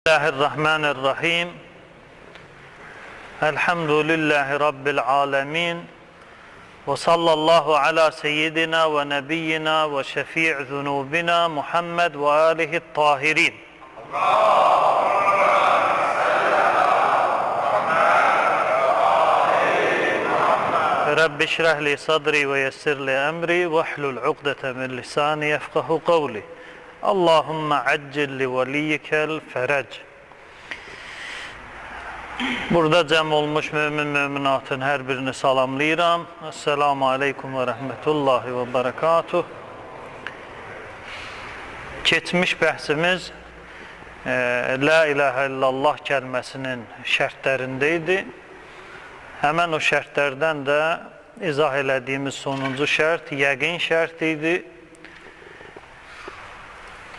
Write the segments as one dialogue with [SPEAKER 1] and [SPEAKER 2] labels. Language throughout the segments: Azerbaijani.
[SPEAKER 1] Bismillahirrahmanirrahim. Elhamdülillahi Rabbil alemin. Ve sallallahu ala seyyidina ve nebiyyina ve şefi' zunubina Muhammed ve alihi tahirin. Rabbi şrah li sadri ve yessir li emri ve hlul uqdete min lisani yefkahu kavli. Allahümme accil li veliyyikel ferec. Burada cəm olmuş mümin müminatın hər birini salamlayıram. Esselamu aleykum və rəhmətullahi və bərəkatuh. Keçmiş bəhsimiz La ilahə illallah kəlməsinin şərtlərindeydi. Həmən o şərtlərdən də izah elədiyimiz sonuncu şərt yəqin şərt idi.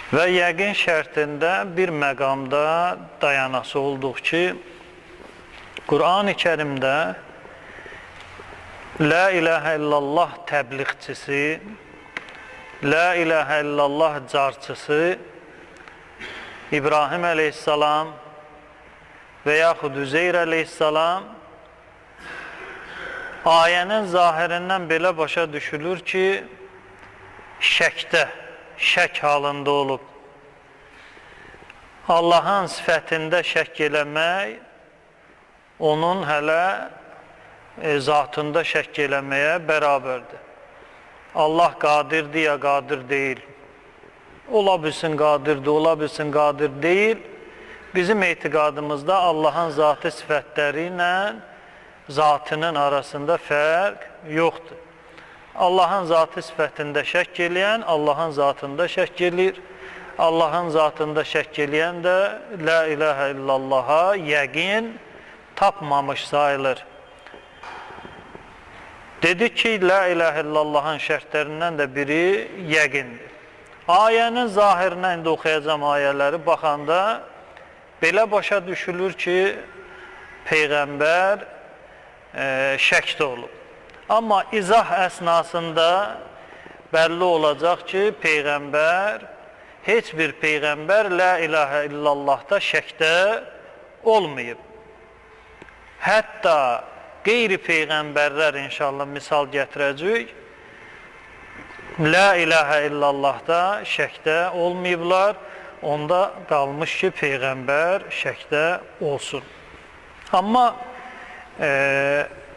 [SPEAKER 1] Və yəqin şərtində bir məqamda dayanası olduq ki, Qur'an-ı Kərimdə La ilahə illallah təbliğçisi, La ilahə illallah carçısı İbrahim əleyhissalam və yaxud Üzeyr əleyhissalam ayənin zahirindən belə başa düşülür ki, şək halında olub. Allahın sifətində şək eləmək, onun hələ zatında şək eləməyə bərabərdir. Allah qadirdir ya qadir deyil. Ola bilsin qadirdir, ola bilsin qadir deyil. Bizim etiqadımızda Allahın zatı sifətləri ilə zatının arasında fərq yoxdur. Allahın zatı sifətində şək eləyən, Allahın zatında şək eləyir. Allahın zatında şək eləyən də La ilahə illallaha yəqin tapmamış sayılır. Dedik ki, La ilahə illallahın şərtlərindən də biri yəqindir. Ayənin zahirinə indi oxuyacağım ayələri baxanda belə başa düşülür ki, Peyğəmbər şəkdə olub. Amma izah əsnasında bəlli olacaq ki, heç bir Peyğəmbər La ilahə illallahda şəkdə olmayıb. Hətta qeyri-Peyğəmbərlər inşallah misal gətirəcək, La ilahə illallahda şəkdə olmayıblar, onda qalmış ki, Peyğəmbər şəkdə olsun. Amma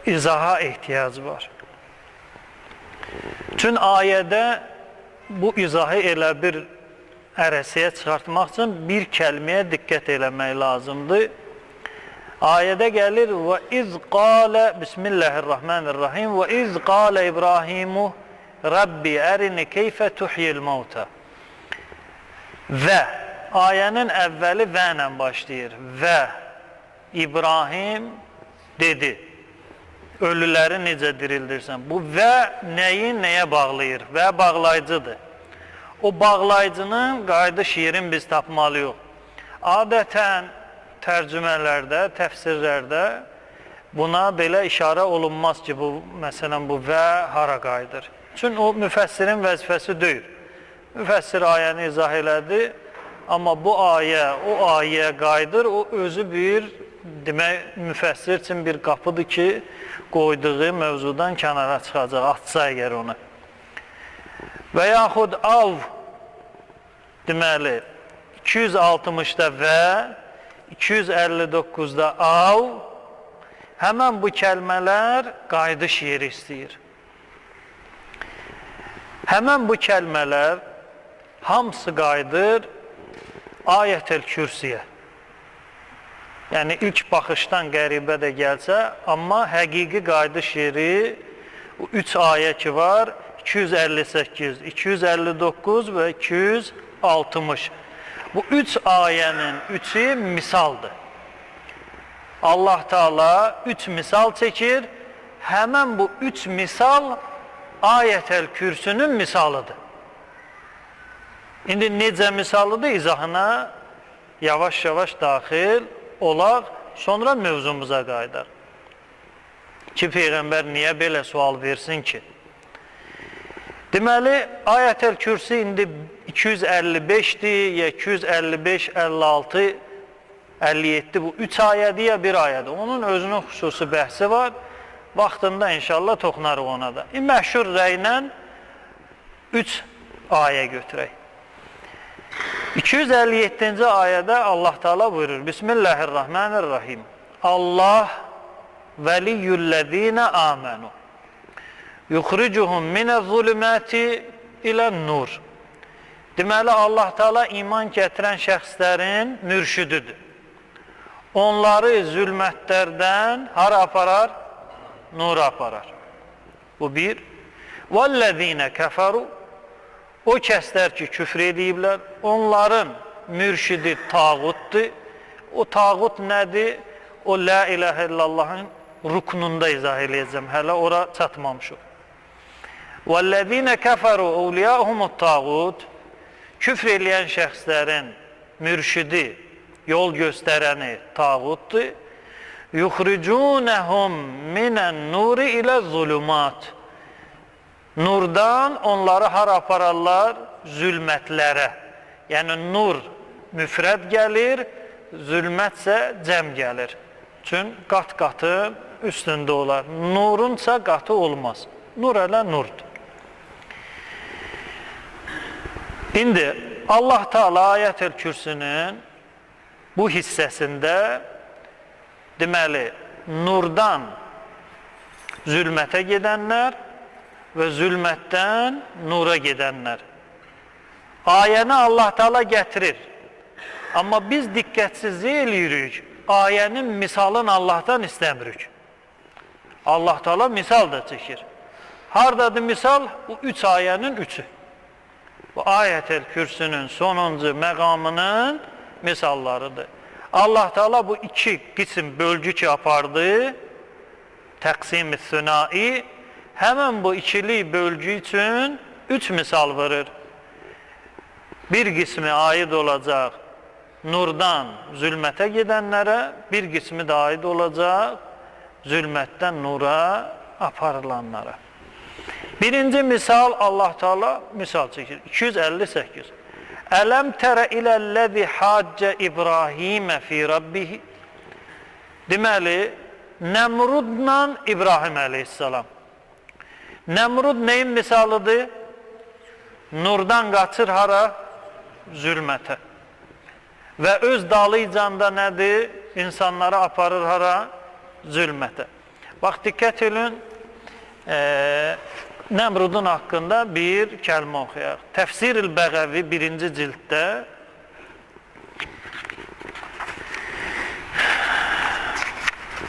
[SPEAKER 1] izaha ehtiyac var. Tün ayədə bu izahı elə bir ərəsiyə çıxartmaq üçün bir kəlməyə diqqət eləmək lazımdır. Ayədə gəlir və iz qalə Bismillahirrahmanirrahim və iz qalə İbrahimu Rabbi ərini keyfə tuhyil mavta. Və ayənin əvvəli və ilə başlayır. Və İbrahim dedi, ölüləri necə dirildirsən? Bu və nəyi nəyə bağlayır? Və bağlayıcıdır. O bağlayıcının qayda şiirin biz tapmalıyıq. Adətən tərcümələrdə, təfsirlərdə buna belə işarə olunmaz ki, məsələn, bu və hara qayıdır. Çünki o müfəssirin vəzifəsi deyil. Müfəssir ayəni izah elədi, amma bu ayə, o ayəyə qayıdır, o özü bir, demək, müfəssir üçün bir qapıdır ki, qoyduğu mövzudan kənara çıxacaq, atsa əgər onu. Və yaxud av, deməli, 260-da və, 259-da av, həmən bu kəlmələr qayıdış yeri istəyir. Həmən bu kəlmələr hamısı qayıdır Ayətəl Kürsiyə. Yəni, ilk baxışdan qəribə də gəlsə, amma həqiqi qayıdış yeri 3 ayə ki var, 258, 259 və 260. Bu 3 ayənin 3'ü misaldır. Allah Teala 3 misal çəkir, həmən bu 3 misal Ayətəl Kürsünün misalıdır. İndi necə misalıdır, izahına yavaş-yavaş daxil olaq, sonra mövzumuza qayıdar. Ki, Peyğəmbər niyə belə sual versin ki? Deməli, Ayətəl Kürsi indi 255-dir, ya 255-56 57 bu 3 ayədir ya bir ayədir. Onun özünün xüsusi bəhsi var. Vaxtında inşallah toxunarıq ona da. Məşhur rəylə 3 ayə götürək. 257-ci ayədə Allah Teala buyurur. Bismillahirrahmanirrahim. Allah veliyyullezine amenu. Yukhricuhum minez-zulumati ilen-nur. Deməli Allah Teala iman gətirən şəxslərin mürşididir. Onları zülmətlərdən hara aparar? Nura aparar. Bu bir. Vellezine keferu. O kəslər ki, küfr ediblər, onların mürşidi tağutdur. O tağut nədir? O la ilahe illallahın ruknunda izah eləyəcəm. Hələ ora çatmamışıq. وَالَّذ۪ينَ كَفَرُوا اَوْلِيَاهُمُ الطَّاغُوتِ Küfr eləyən şəxslərin mürşidi, yol göstərəni tağutdur. يُخْرِجُونَهُمْ مِنَ النُّورِ اِلَى الظُّلُمَاتِ Nurdan onları hara apararlar? Zülmətlərə. Yəni nur müfrəd gəlir, zülmətsə cəm gəlir. Çün qat-qatı üstündə olar. Nurunsa qatı olmaz. Nur elə nurdur. İndi Allah Teala Ayət-el Kürsünün bu hissəsində deməli nurdan zülmətə gedənlər və zülmətdən nura gedənlər. Ayəni Allah Teala gətirir. Amma biz diqqətsizlik eləyirik. Ayənin misalını Allahdan istəmirik. Allah Teala misal da çəkir. Hardadır misal? Bu 3 ayənin 3'ü. Bu Ayət-el Kürsünün sonuncu məqamının misallarıdır. Allah Teala bu 2 qism bölgü ki apardı, təqsim-i sünai, həmən bu ikili bölgü üçün 3 misal verir. Bir qismi aid olacaq nurdan zülmətə gedənlərə, bir qismi də aid olacaq zülmətdən nura aparılanlara. Birinci misal Allah Teala misal çəkir. 258. Ələm tərə iləl-ləzi haccə İbrahimə fi Rabbihi. Deməli, Nəmrudla İbrahim əleyhissalam. Nəmrud neyin misalıdır? Nurdan qaçır hara? Zülmətə. Və öz dalıcanda nədir? İnsanları aparır hara? Zülmətə. Bax, diqqət edin, Nəmrudun haqqında bir kəlmə oxuyaq. Təfsir-ül Bəğəvi 1-ci cilddə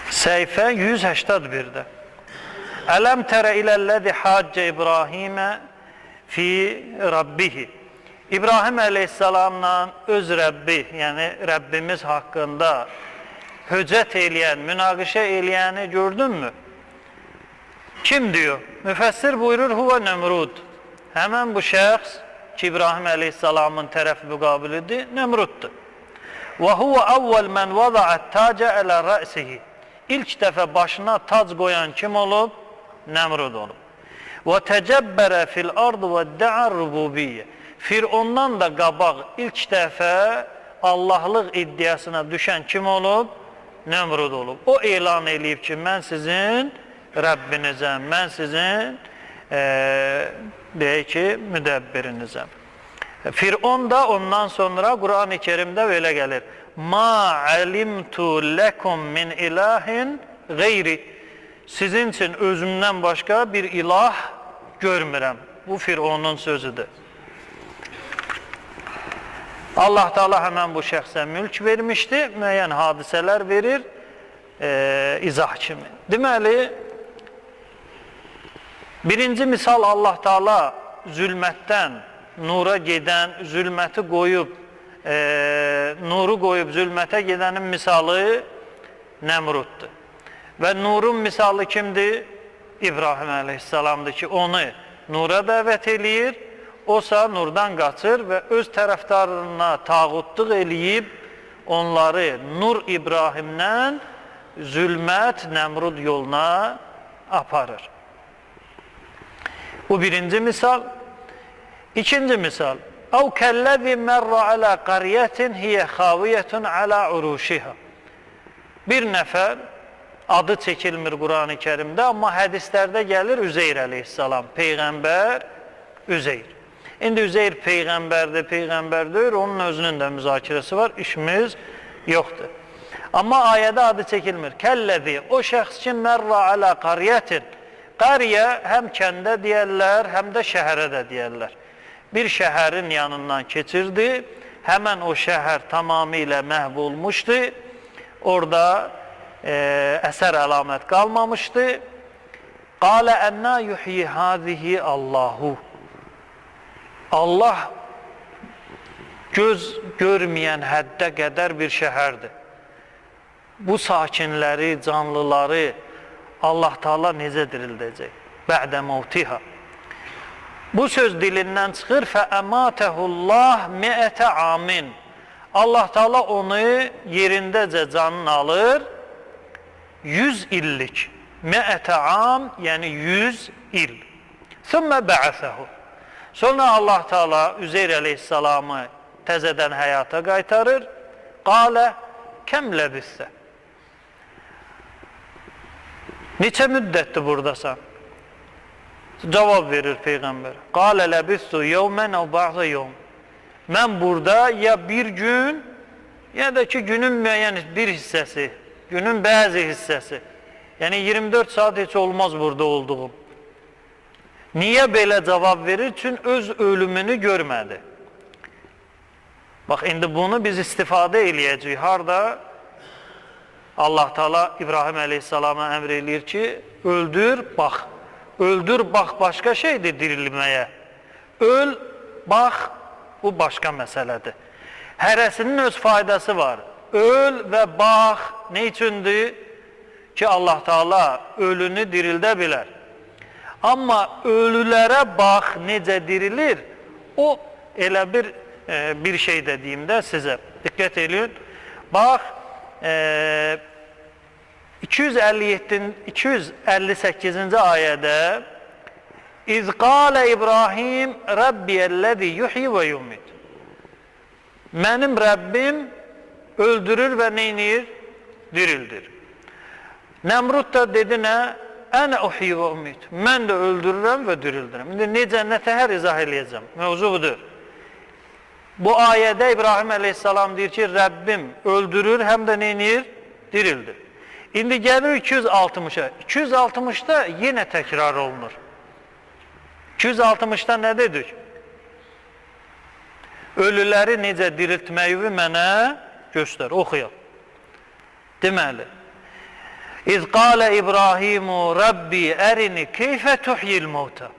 [SPEAKER 1] səhifə 181-də Ələm tərə iləl-ləzi haccə İbrahimə fi Rabbihi. İbrahim əleyhissalamla öz Rəbbi, yəni Rəbbimiz haqqında höccət eləyən, münaqişə eləyəni gördünmü? Kim diyor? Müfəssir buyurur, huva Nemrud. Həmən bu şəxs ki, İbrahim əleyhissalamın tərəf müqabilidir, Nemruddur. Və huva əvvəl mən vəza'ət tacə ələ rəsihi. İlk dəfə başına tac qoyan kim olub? Nemrud olub. Və təcəbbərə fil ardı və də'ər rububiyyə. Firondan da qabaq ilk dəfə Allahlıq iddiasına düşən kim olub? Nemrud olub. O elan eləyib ki, mən sizin Rəbbinizəm, mən sizin deyək ki, müdəbbirinizəm. Firon da ondan sonra Quran-ı Kerimdə belə gəlir. Ma alimtu lekum min ilahin gayri. Sizin üçün özümdən başqa bir ilah görmürəm. Bu Fironun sözüdür. Allah Teala həmən bu şəxsə mülk vermişdi, müəyyən hadisələr verir, izah kimi. Deməli, birinci misal Allah Teala zülmətdən nura gedən, zülməti qoyub, nuru qoyub zülmətə gedənin misalı Nəmruddur. Və nurun misalı kimdir? İbrahim əleyhissalamdır ki, onu nura dəvət eləyir, osa nurdan qaçır və öz tərəfdarına tağutluq eləyib, onları Nur İbrahimdən zülmət Nəmrud yoluna aparır. Bu birinci misal. İkinci misal. Əv kəlləzi mərra alə qariyyətin hiyə xaviyyətun alə uruşiha. Bir nəfər, adı çəkilmir Qur'an-ı Kərimdə, amma hədislərdə gəlir Üzeyr əleyhissalam, Peyğəmbər Üzeyr. İndi Üzeyr Peyğəmbərdir, Peyğəmbərdir, onun özünün də müzakirəsi var, işimiz yoxdur. Amma ayədə adı çəkilmir. Kəlləzi, o şəxs ki, mərra alə qariyyətin. Qariyə həm kəndə deyərlər, həm də şəhərə də deyərlər. Bir şəhərin yanından keçirdi, həmən o şəhər tamamilə məhv olmuşdu, orada əsər əlamət qalmamışdı. Qalə ənnə yuhyi hazihi Allahu. Allah göz görməyən həddə qədər bir şəhərdir. Bu sakinləri, canlıları Allah Teala necə dirildəcək? Bə'də mevtiha. Bu söz dilindən çıxır, fəəmətəhullah mi'ətə amin. Allah Teala onu yerindəcə canını alır, 100 illik. Mi'ətə am, yəni 100 il. Sümmə bə'əsəhu. Sonra Allah Teala Üzeyr əleyhissalamı təzədən həyata qaytarır. Qalə kəm ləbissə. Neçə müddətdir buradasan? Cavab verir Peyğəmbər. Qalə ləbissu yevmən əv ba'zə yevm. Mən burada ya bir gün, ya da ki günün müəyyən bir hissəsi, günün bəzi hissəsi. Yəni 24 saat heç olmaz burada olduğum. Niyə belə cavab verir? Çünki öz ölümünü görmədi. Bax, indi bunu biz istifadə eləyəcəyik. Harada? Allah Teala İbrahim əleyhissalama əmr eləyir ki, öldür, bax. Öldür, bax, başqa şeydir dirilməyə. Öl, bax, bu başqa məsələdir. Hərəsinin öz faydası var. Öl və bax, nə üçündür? Ki, Allah Teala ölünü dirildə bilər. Amma ölülərə bax, necə dirilir, o elə bir şey də deyim də sizə. Diqqət edin. Bax, 258-ci ayədə İz qalə İbrahim Rabbiyəl-ləzi yuhyi və yumit. Mənim Rəbbim öldürür və neynir? Dirildir. Nəmrud da dedi nə? Ənə uhyi və umit. Mən də öldürürəm və dirildirəm. İndi necə, nətəhər izah eləyəcəm? Mövzu budur. Bu ayədə İbrahim əleyhissalam deyir ki, Rəbbim öldürür, həm də neynir? Dirildir. İndi gəlir 260-a. 260-da yenə təkrar olunur. 260-da nə dedik? Ölüləri necə diriltməyi mənə göstər, oxuyaq. Deməli, İz qalə İbrahimu Rabbi ərini keyfə tuhyil mevta.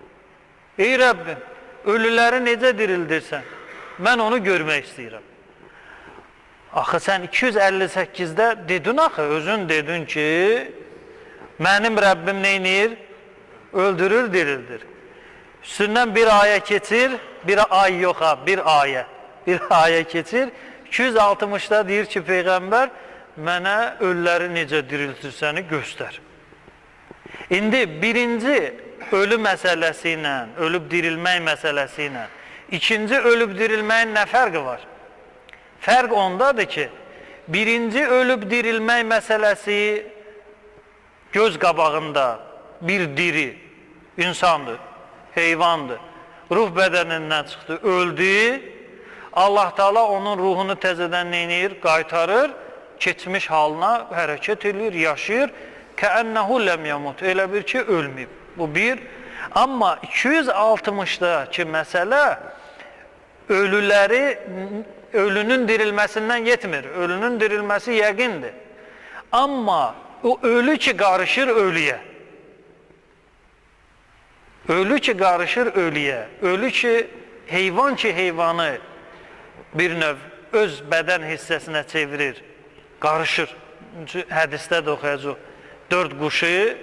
[SPEAKER 1] Ey Rəbbim, ölüləri necə dirildirsən? Mən onu görmək istəyirəm. Axı sən 258-də dedin axı, özün dedin ki, mənim Rəbbim neynir? Öldürür, dirildir. Üstündən bir ayə keçir, bir ay yox ha, bir ayə. Bir ayə keçir, 260-da deyir ki, Peyğəmbər, mənə ölüləri necə diriltirsəni göstər. İndi birinci ölü məsələsi ilə, ölüb dirilmək məsələsi ilə, ikinci ölüb dirilməyin nə fərqi var? Fərq ondadır ki, birinci ölüb dirilmək məsələsi göz qabağında bir diri insandır, heyvandır, ruh bədənindən çıxdı, öldü, Allah Teala onun ruhunu təzədən neynir, qaytarır, keçmiş halına hərəkət edir, yaşayır, kəənnəhu ləm yəmut, elə bir ki, ölməyib. Bu bir. Amma 260-dakı məsələ ölüləri, ölünün dirilməsindən yetmir. Ölünün dirilməsi yəqindir. Amma o ölü ki, qarışır ölüyə. Ölü ki, qarışır ölüyə. Ölü ki, heyvan ki, heyvanı bir növ öz bədən hissəsinə çevirir, qarışır. Hədisdə də oxuyacaq. 4 quşu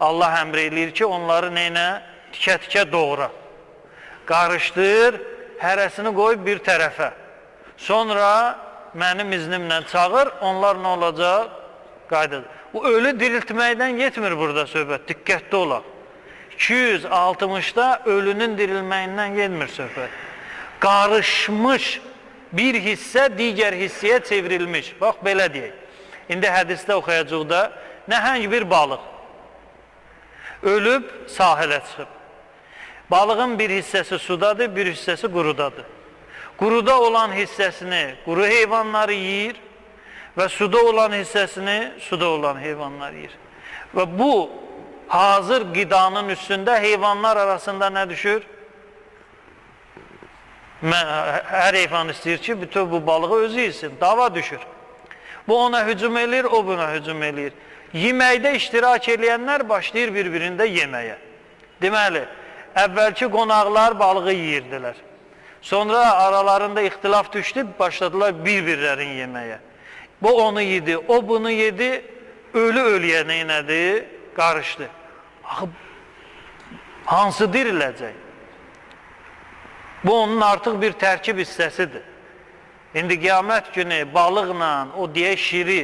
[SPEAKER 1] Allah əmr eləyir ki, onları neynə? Tikə-tikə doğra. Qarışdır, hərəsini qoy bir tərəfə. Sonra mənim iznimlə çağır, onlar nə olacaq? Qaydadır. Bu ölü diriltməkdən yetmir burada söhbət, diqqətli olaq. 260-da ölünün dirilməyindən yetmir söhbət. qarışmış bir hissə digər hissəyə çevrilmiş. Bax, belə deyək. İndi hədisdə oxuyacaq da, nəhəng bir balıq ölüb sahilə çıxıb. Balığın bir hissəsi sudadır, bir hissəsi qurudadır. Quruda olan hissəsini quru heyvanları yeyir və suda olan hissəsini suda olan heyvanlar yeyir. Və bu hazır qidanın üstündə heyvanlar arasında nə düşür? Hər heyvan istəyir ki, bütün bu balığı özü yesin, dava düşür. Bu ona hücum edir, o buna hücum edir. Yeməkdə iştirak edənlər başlayır bir-birində yeməyə. Deməli, əvvəlki qonaqlar balığı yeyirdilər. Sonra aralarında ixtilaf düşdü, başladılar bir-birlərin yeməyə. Bu onu yedi, o bunu yedi, ölü ölüyə neynədi? Qarışdı. Axı, hansı diriləcək? Bu onun artıq bir tərkib hissəsidir. İndi qiyamət günü balıqla, o deyə şiri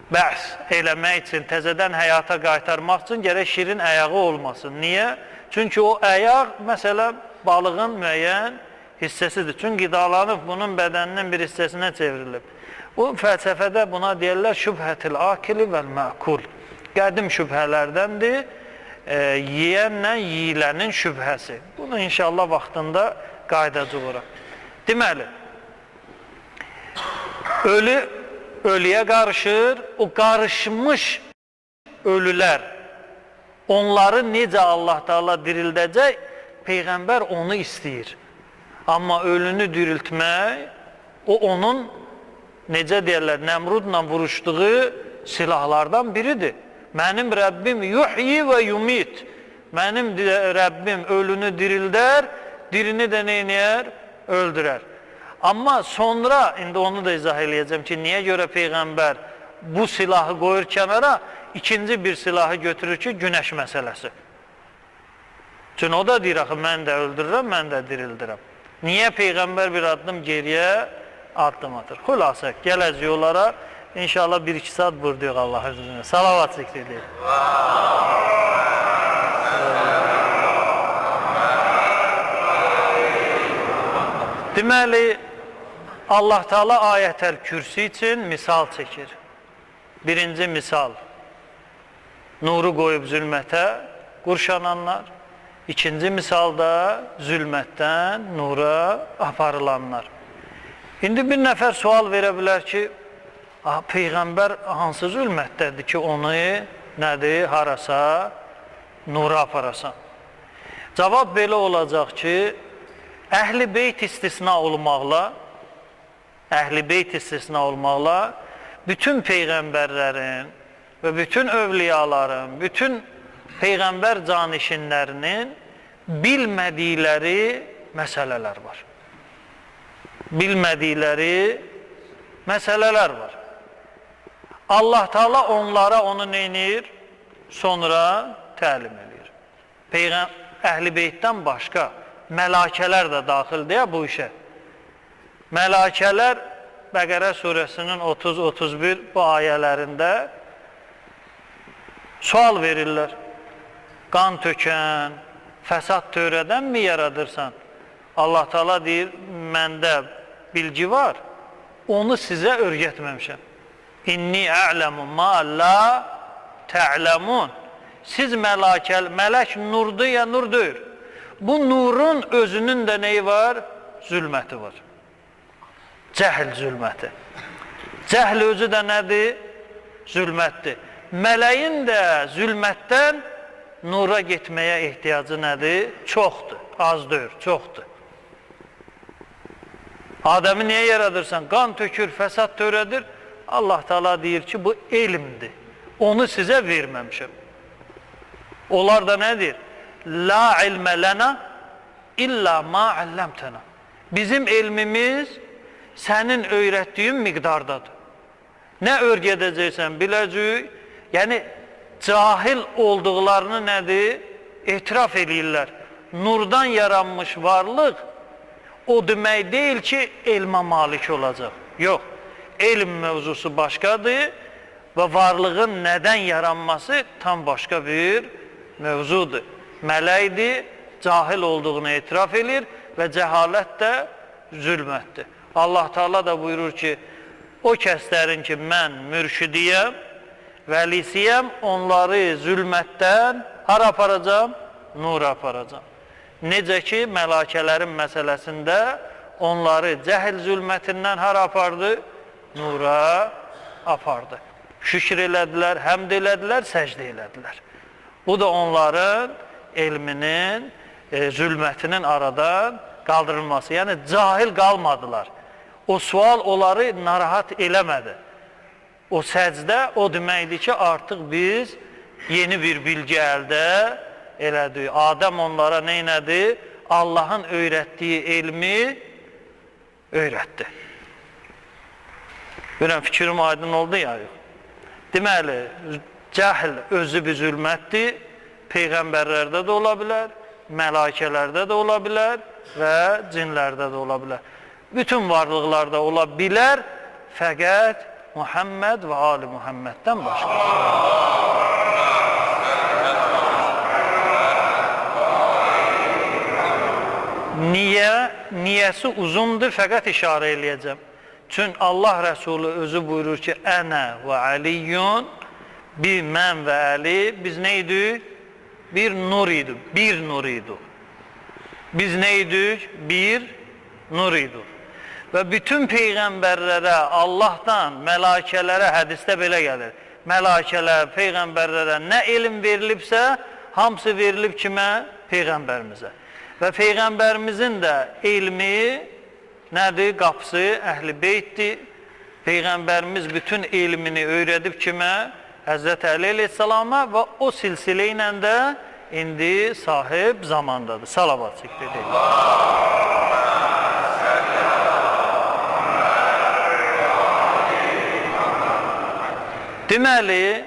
[SPEAKER 1] bəhs eləmək üçün, təzədən həyata qaytarmaq üçün gərək şirin əyağı olmasın. Niyə? Çünki o əyaq, məsələn, balığın müəyyən hissəsidir. Çünki qidalanıb bunun bədəninin bir hissəsinə çevrilib. Bu fəlsəfədə buna deyirlər şübhətil akili vəl məqul. Qədim şübhələrdəndir, yiyənlə yiyilənin şübhəsi. Bunu inşallah vaxtında qaydacıq ora. Deməli, ölüyə qarışır, o qarışmış ölülər, onları necə Allah Teala dirildəcək, Peyğəmbər onu istəyir. Amma ölünü diriltmək, o onun, necə deyərlər, Nəmrudla vuruşduğu silahlardan biridir. Mənim Rəbbim yuhyi və yumit. Mənim Rəbbim ölünü dirildər, dirini də neynəyər? Öldürər. Amma sonra, indi onu da izah eləyəcəm ki, niyə görə Peyğəmbər bu silahı qoyur kənara, ikinci bir silahı götürür ki, günəş məsələsi. Çünki o da deyir, axı, mən də öldürürəm, mən də dirildirəm. Niyə Peyğəmbər bir addım geriyə addım atır? Xülasə, gələcək onlara, İnşallah 1-2 saat buradayıq Allah özünə. Salavat zikr edeyim. Deməli, Allah Teala ayətəl kürsi üçün misal çəkir. Birinci misal, nuru qoyub zülmətə qurşananlar. İkinci misalda zülmətdən nura aparılanlar. İndi bir nəfər sual verə bilər ki, Peyğəmbər hansı zülmətdədir ki, onu nədir, harasa, nura aparasan? Cavab belə olacaq ki, Əhl-i Beyt istisna olmaqla, bütün Peyğəmbərlərin və bütün övliyaların, bütün Peyğəmbər canişinlərinin bilmədikləri məsələlər var. Allah Teala onlara onu neynir? Sonra təlim edir. Əhl-i Beytdən başqa mələkələr də daxildir bu işə. Mələkələr Bəqərə surəsinin 30-31 bu ayələrində sual verirlər. Qan tökən, fəsad törədən mi yaradırsan? Allah Teala deyir, məndə bilgi var, onu sizə öyrətməmişəm. İnni a'lamu ma la ta'lamun. Siz mələk nurdur ya nur deyir. Bu nurun özünün də neyi var? Zülməti var. Cəhl zülməti. Cəhl özü də nədir? Zülmətdir. Mələyin də zülmətdən nura getməyə ehtiyacı nədir? Çoxdur. Az deyir, çoxdur. Adəmi niyə yaradırsan? Qan tökür, fəsad törədir. Allah Teala deyir ki, bu elmdir. Onu sizə verməmişəm. Onlar da nədir? La ilmə lənə illa ma əlləmtənə. Bizim elmimiz sənin öyrətdiyin miqdardadır. Nə öyrədəcəksən biləcək, yəni cahil olduqlarını nədir? Etiraf edirlər. Nurdan yaranmış varlıq o demək deyil ki, elmə malik olacaq. Yox, elm mövzusu başqadır və varlığın nədən yaranması tam başqa bir mövzudur. Mələkdir, cahil olduğunu etiraf edir və cəhalət də zülmətdir. Allah Teala da buyurur ki, o kəslərin ki, mən mürşidiyəm, vəlisiyəm, onları zülmətdən hara aparacam? Nura aparacam. Necə ki, mələkələrin məsələsində onları cəhil zülmətindən hara apardı? Nura apardı. Şükür elədilər, həmd elədilər, səcdə elədilər. Bu da onların elminin, zülmətinin aradan qaldırılması. Yəni, cahil qalmadılar. O sual onları narahat eləmədi. O səcdə o deməkdir ki, artıq biz yeni bir bilgi əldə elədik. Adəm onlara nə elədi? Allahın öyrətdiyi elmi öyrətdi. Görən fikrim aydın oldu ya, yox. Deməli, cəhil özü bir zülmətdir, peyğəmbərlərdə də ola bilər, mələkələrdə də ola bilər və cinlərdə də ola bilər. Bütün varlıqlarda ola bilər, fəqət Muhammed və Ali Muhammeddən başqa. Niyəsi uzundur, fəqət işarə eləyəcəm. Çünki Allah Rəsulü özü buyurur ki, Ənə və Əliyyun, bir mən və Əli, biz nə idik? Bir nur idik, bir nur idik. Biz nə idik? Bir nur idik. Və bütün peyğəmbərlərə, Allahdan, mələkələrə, hədisdə belə gəlir. Mələkələr, peyğəmbərlərə nə elm verilibsə, hamısı verilib kimə? Peyğəmbərimizə. Və peyğəmbərimizin də elmi nədir? Qapısı Əhl-i Beytdir. Peyğəmbərimiz bütün elmini öyrədib kimə? Həzrət Əli əleyhissalama və o silsilə ilə də indi sahib zamandadır. Salavat zikr edək. Deməli,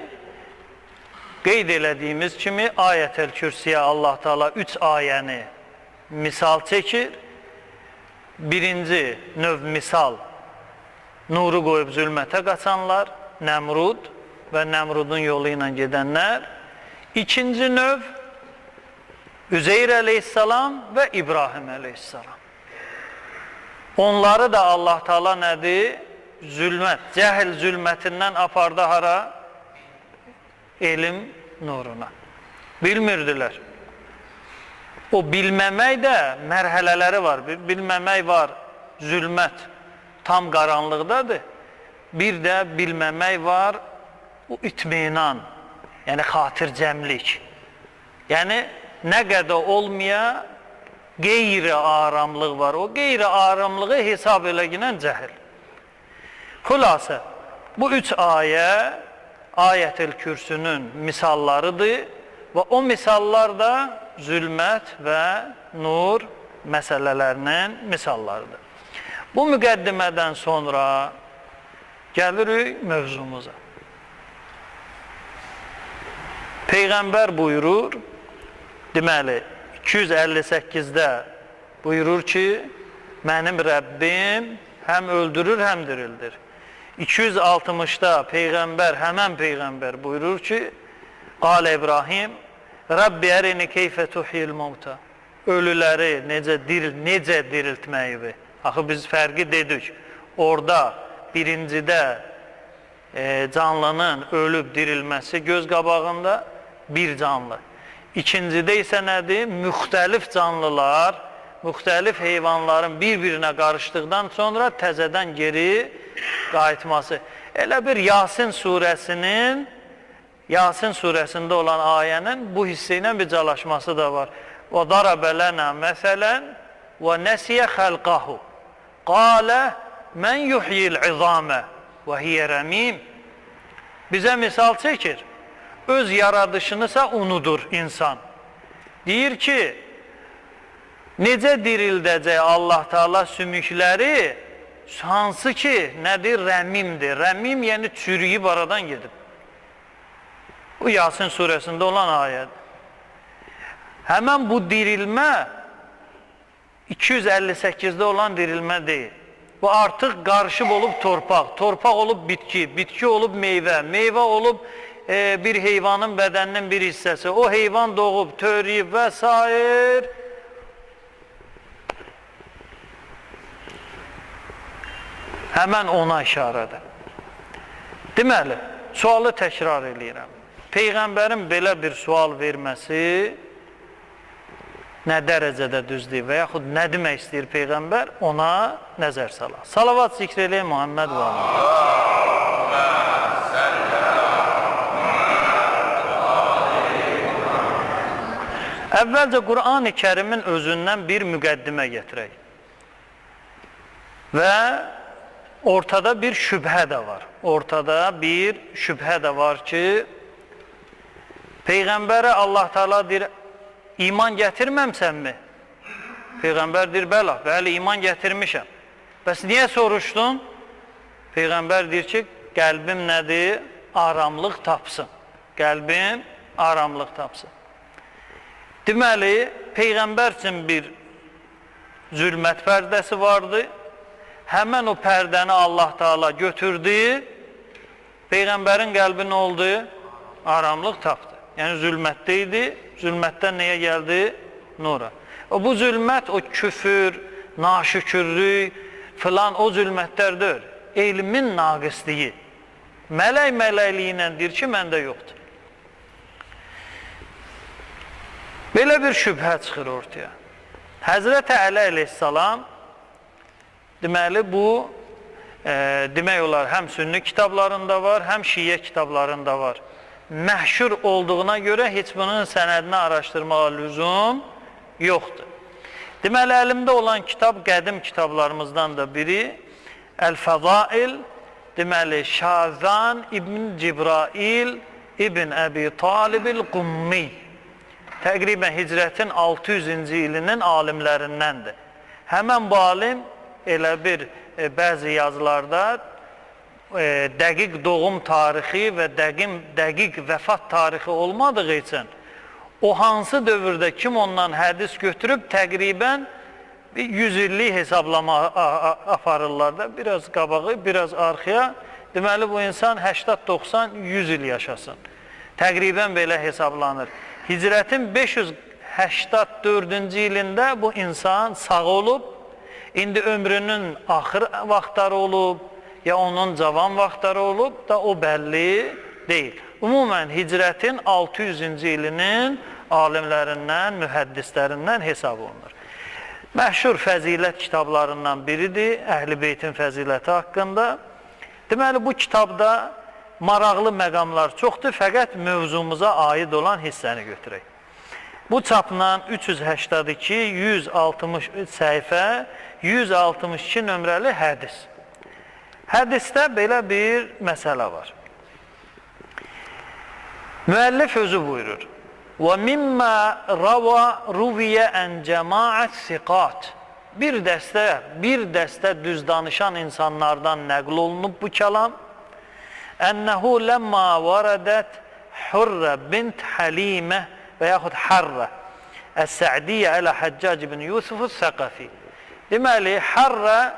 [SPEAKER 1] qeyd elədiyimiz kimi Ayətəl Kürsüyə Allah Teala 3 ayəni misal çəkir. Birinci növ misal, nuru qoyub zülmətə qaçanlar, Nəmrud və Nəmrudun yolu ilə gedənlər. İkinci növ, Üzeyr əleyhissalam və İbrahim əleyhissalam. Onları da Allah Teala nədir? Zülmət, cəhil zülmətindən apardı hara? Elm nuruna. Bilmirdilər. O bilməmək də mərhələləri var. Bilməmək var, zülmət tam qaranlıqdadır. Bir də bilməmək var, o itminan, yəni xatircəmlik. Yəni, nə qədər olmaya qeyri-aramlıq var. O qeyri-aramlığı hesab eləginən cəhil. Xülasə, bu 3 ayə Ayətül Kürsünün misallarıdır və o misallar da zülmət və nur məsələlərinin misallarıdır. Bu müqəddimədən sonra gəlirik mövzumuza. Peyğəmbər buyurur, deməli 258-də buyurur ki, mənim Rəbbim həm öldürür, həm dirildir. 260-da Peyğəmbər, həmən Peyğəmbər buyurur ki, Qalə İbrahim, Rabbi ərini keyfə tuhyil mavta. Ölüləri necə diriltməyidir. Axı biz fərqi dedik. Orada birincidə canlının ölüb dirilməsi göz qabağında bir canlı. İkincidə isə nədir? Müxtəlif canlılar, müxtəlif heyvanların bir-birinə qarışdıqdan sonra təzədən geri qayıtması. Elə bir Yasin surəsində olan ayənin bu hissə ilə bir calaşması da var. وَضَرَبَ لَنَا مَثَلًا وَنَسِيَ خَلْقَهُ قَالَ مَنْ يُحْيِي الْعِظَامَ وَهِيَ رَمِيمٌ. Bizə misal çəkir. Öz yaradışınısa unudur insan. Deyir ki, necə dirildəcək Allah Teala sümükləri, hansı ki, nədir? Rəmimdir. Rəmim, yəni çürüyüb aradan gedib. Bu Yasin surəsində olan ayədir. Həmən bu dirilmə 258-də olan dirilmə deyil. Bu artıq qarışıb olub torpaq, torpaq olub bitki, bitki olub meyvə, meyvə olub bir heyvanın bədəninin bir hissəsi. O heyvan doğub, törəyib və s. Həmən ona işarədir. Deməli, sualı təkrar edirəm. Peyğəmbərin belə bir sual verməsi nə dərəcədə düzdür və yaxud nə demək istəyir Peyğəmbər, ona nəzər salaq. Salavat zikr eləyək Muhammed və Əvvəlcə Qur'an-ı Kərimin özündən bir müqəddimə gətirək. Və ortada bir şübhə də var. Ortada bir şübhə də var ki, Peyğəmbərə Allah Teala deyir, iman gətirməmsənmi? Peyğəmbər deyir, bəli, iman gətirmişəm. Bəs niyə soruşdun? Peyğəmbər deyir ki, qəlbim nədir? Aramlıq tapsın. Qəlbim aramlıq tapsın. Deməli, Peyğəmbər üçün bir zülmət pərdəsi vardı. Həmən o pərdəni Allah Teala götürdü. Peyğəmbərin qəlbi nə oldu? Aramlıq tapdı. Yəni zülmətdə idi. Zülmətdən nəyə gəldi? Nura. Bu zülmət, o küfür, naşükürlük filan o zülmətlər deyil. Elmin naqisliyi. Mələkliyi ilə deyir ki, məndə yoxdur. Belə bir şübhə çıxır ortaya. Həzrəti Əli əleyhissalam, deməli bu, demək olar, həm sünni kitablarında var, həm şiə kitablarında var. Məhşur olduğuna görə heç bunun sənədini araşdırmağa lüzum yoxdur. Deməli, əlimdə olan kitab qədim kitablarımızdan da biri Əl-Fəzail, deməli, Şazan İbn Cibrail İbn Əbi Talibil Qummi. Təqribən hicrətin 600-cü ilinin alimlərindəndir. Həmən bu alim elə bir bəzi yazılarda dəqiq doğum tarixi və dəqiq vəfat tarixi olmadığı üçün o hansı dövrdə kim ondan hədis götürüb təqribən 100 illik hesablama aparırlar da, biraz qabağı, biraz arxaya. Deməli bu insan 80-90-100 il yaşasın. Təqribən belə hesablanır. Hicrətin 584-cü ilində bu insan sağ olub, indi ömrünün axır vaxtları olub, ya onun cavan vaxtları olub da o bəlli deyil. Ümumən hicrətin 600-cü ilinin alimlərindən, mühəddislərindən hesab olunur. Məşhur fəzilət kitablarından biridir, Əhl-i Beytin fəziləti haqqında. Deməli bu kitabda maraqlı məqamlar çoxdur, fəqət mövzumuza aid olan hissəni götürək. Bu çapla 382, 160 səhifə, 162 nömrəli hədis. Hədisdə belə bir məsələ var. Müəllif özü buyurur. وَمِمَّا رُوِيَ أَنْ جَمَاعَةِ ثِقَاتِ Bir dəstə düz danışan insanlardan nəql olunub bu kəlam. Ənəhu ləmmə vərədət Hurrə bint Həlimə və yaxud Harrə Əs-Sə'diyyə ələ Həccac ibn Yusufu Səqəfi. Deməli, Harrə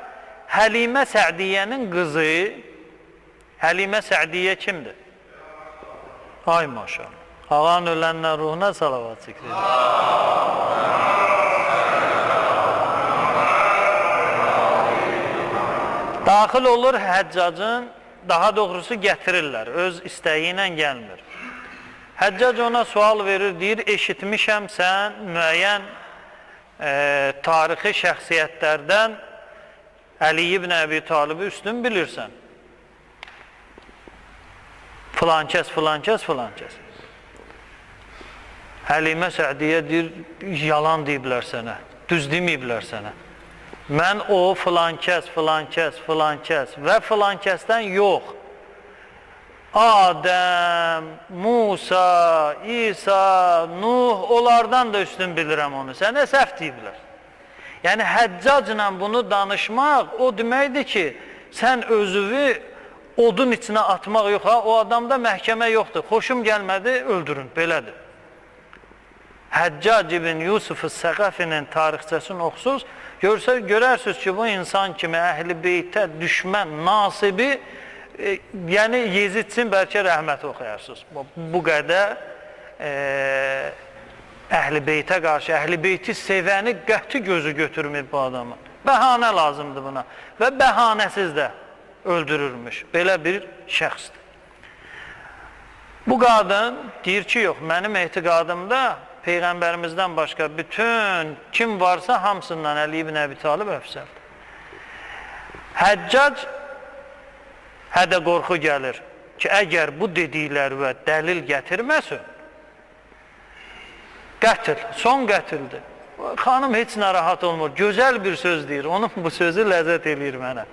[SPEAKER 1] Həlimə Sə'diyyənin qızı. Həlimə Sə'diyyə kimdir? Ay maşallah. Ağanın ölənlər ruhuna salavat zikr edir. Daxil olur Həccacın, daha doğrusu gətirirlər, öz istəyi ilə gəlmir. Həccac ona sual verir, deyir, eşitmişəm sən müəyyən tarixi şəxsiyyətlərdən Əli ibn Əbi Talibi üstün bilirsən. Filan kəs. Həlimə Sə'diyyə deyir, yalan deyiblər sənə, düz deməyiblər sənə. Mən o filan kəs və filan kəsdən yox. Adəm, Musa, İsa, Nuh, onlardan da üstün bilirəm onu. Sənə səhv deyiblər. Yəni Həccacla bunu danışmaq o deməkdir ki, sən özünü odun içinə atmaq yox, o adamda məhkəmə yoxdur. Xoşum gəlmədi, öldürün, belədir. Həccac ibn Yusuf Səqəfinin tarixçəsini oxusuz, görərsiniz ki, bu insan kimi Əhl-i Beytə düşmən, nasibi, yəni Yezid üçün bəlkə rəhmət oxuyarsınız. Bu qədər Əhl-i Beytə qarşı, Əhl-i Beyti sevəni qəti gözü götürməyib bu adamı. Bəhanə lazımdır buna və bəhanəsiz də. öldürürmüş. Belə bir şəxsdir. Bu qadın deyir ki, yox, mənim etiqadımda Peyğəmbərimizdən başqa bütün kim varsa hamısından Əli ibn Əbi Talib əfzəldir. Həccac hədə qorxu gəlir ki, əgər bu dedikləri dəlil gətirməsin, qətil, son qətildir. Xanım heç narahat olmur, gözəl bir söz deyir, onun bu sözü ləzzət eləyir mənə.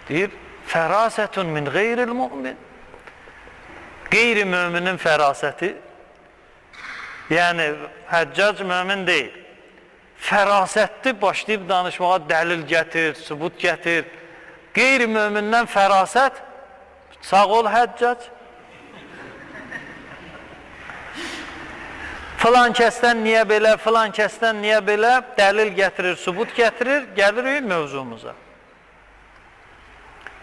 [SPEAKER 1] Deyir, fərasətun min qeyril mümin. Qeyri-müminin fərasəti, yəni Həccac mömin deyil. Fərasətli başlayıb danışmağa dəlil gətir, sübut gətir. Qeyri-mömindən fərasət, sağ ol Həccac. Filan kəsdən niyə belə, filan kəsdən niyə belə dəlil gətirir, sübut gətirir, gəlirik mövzumuza.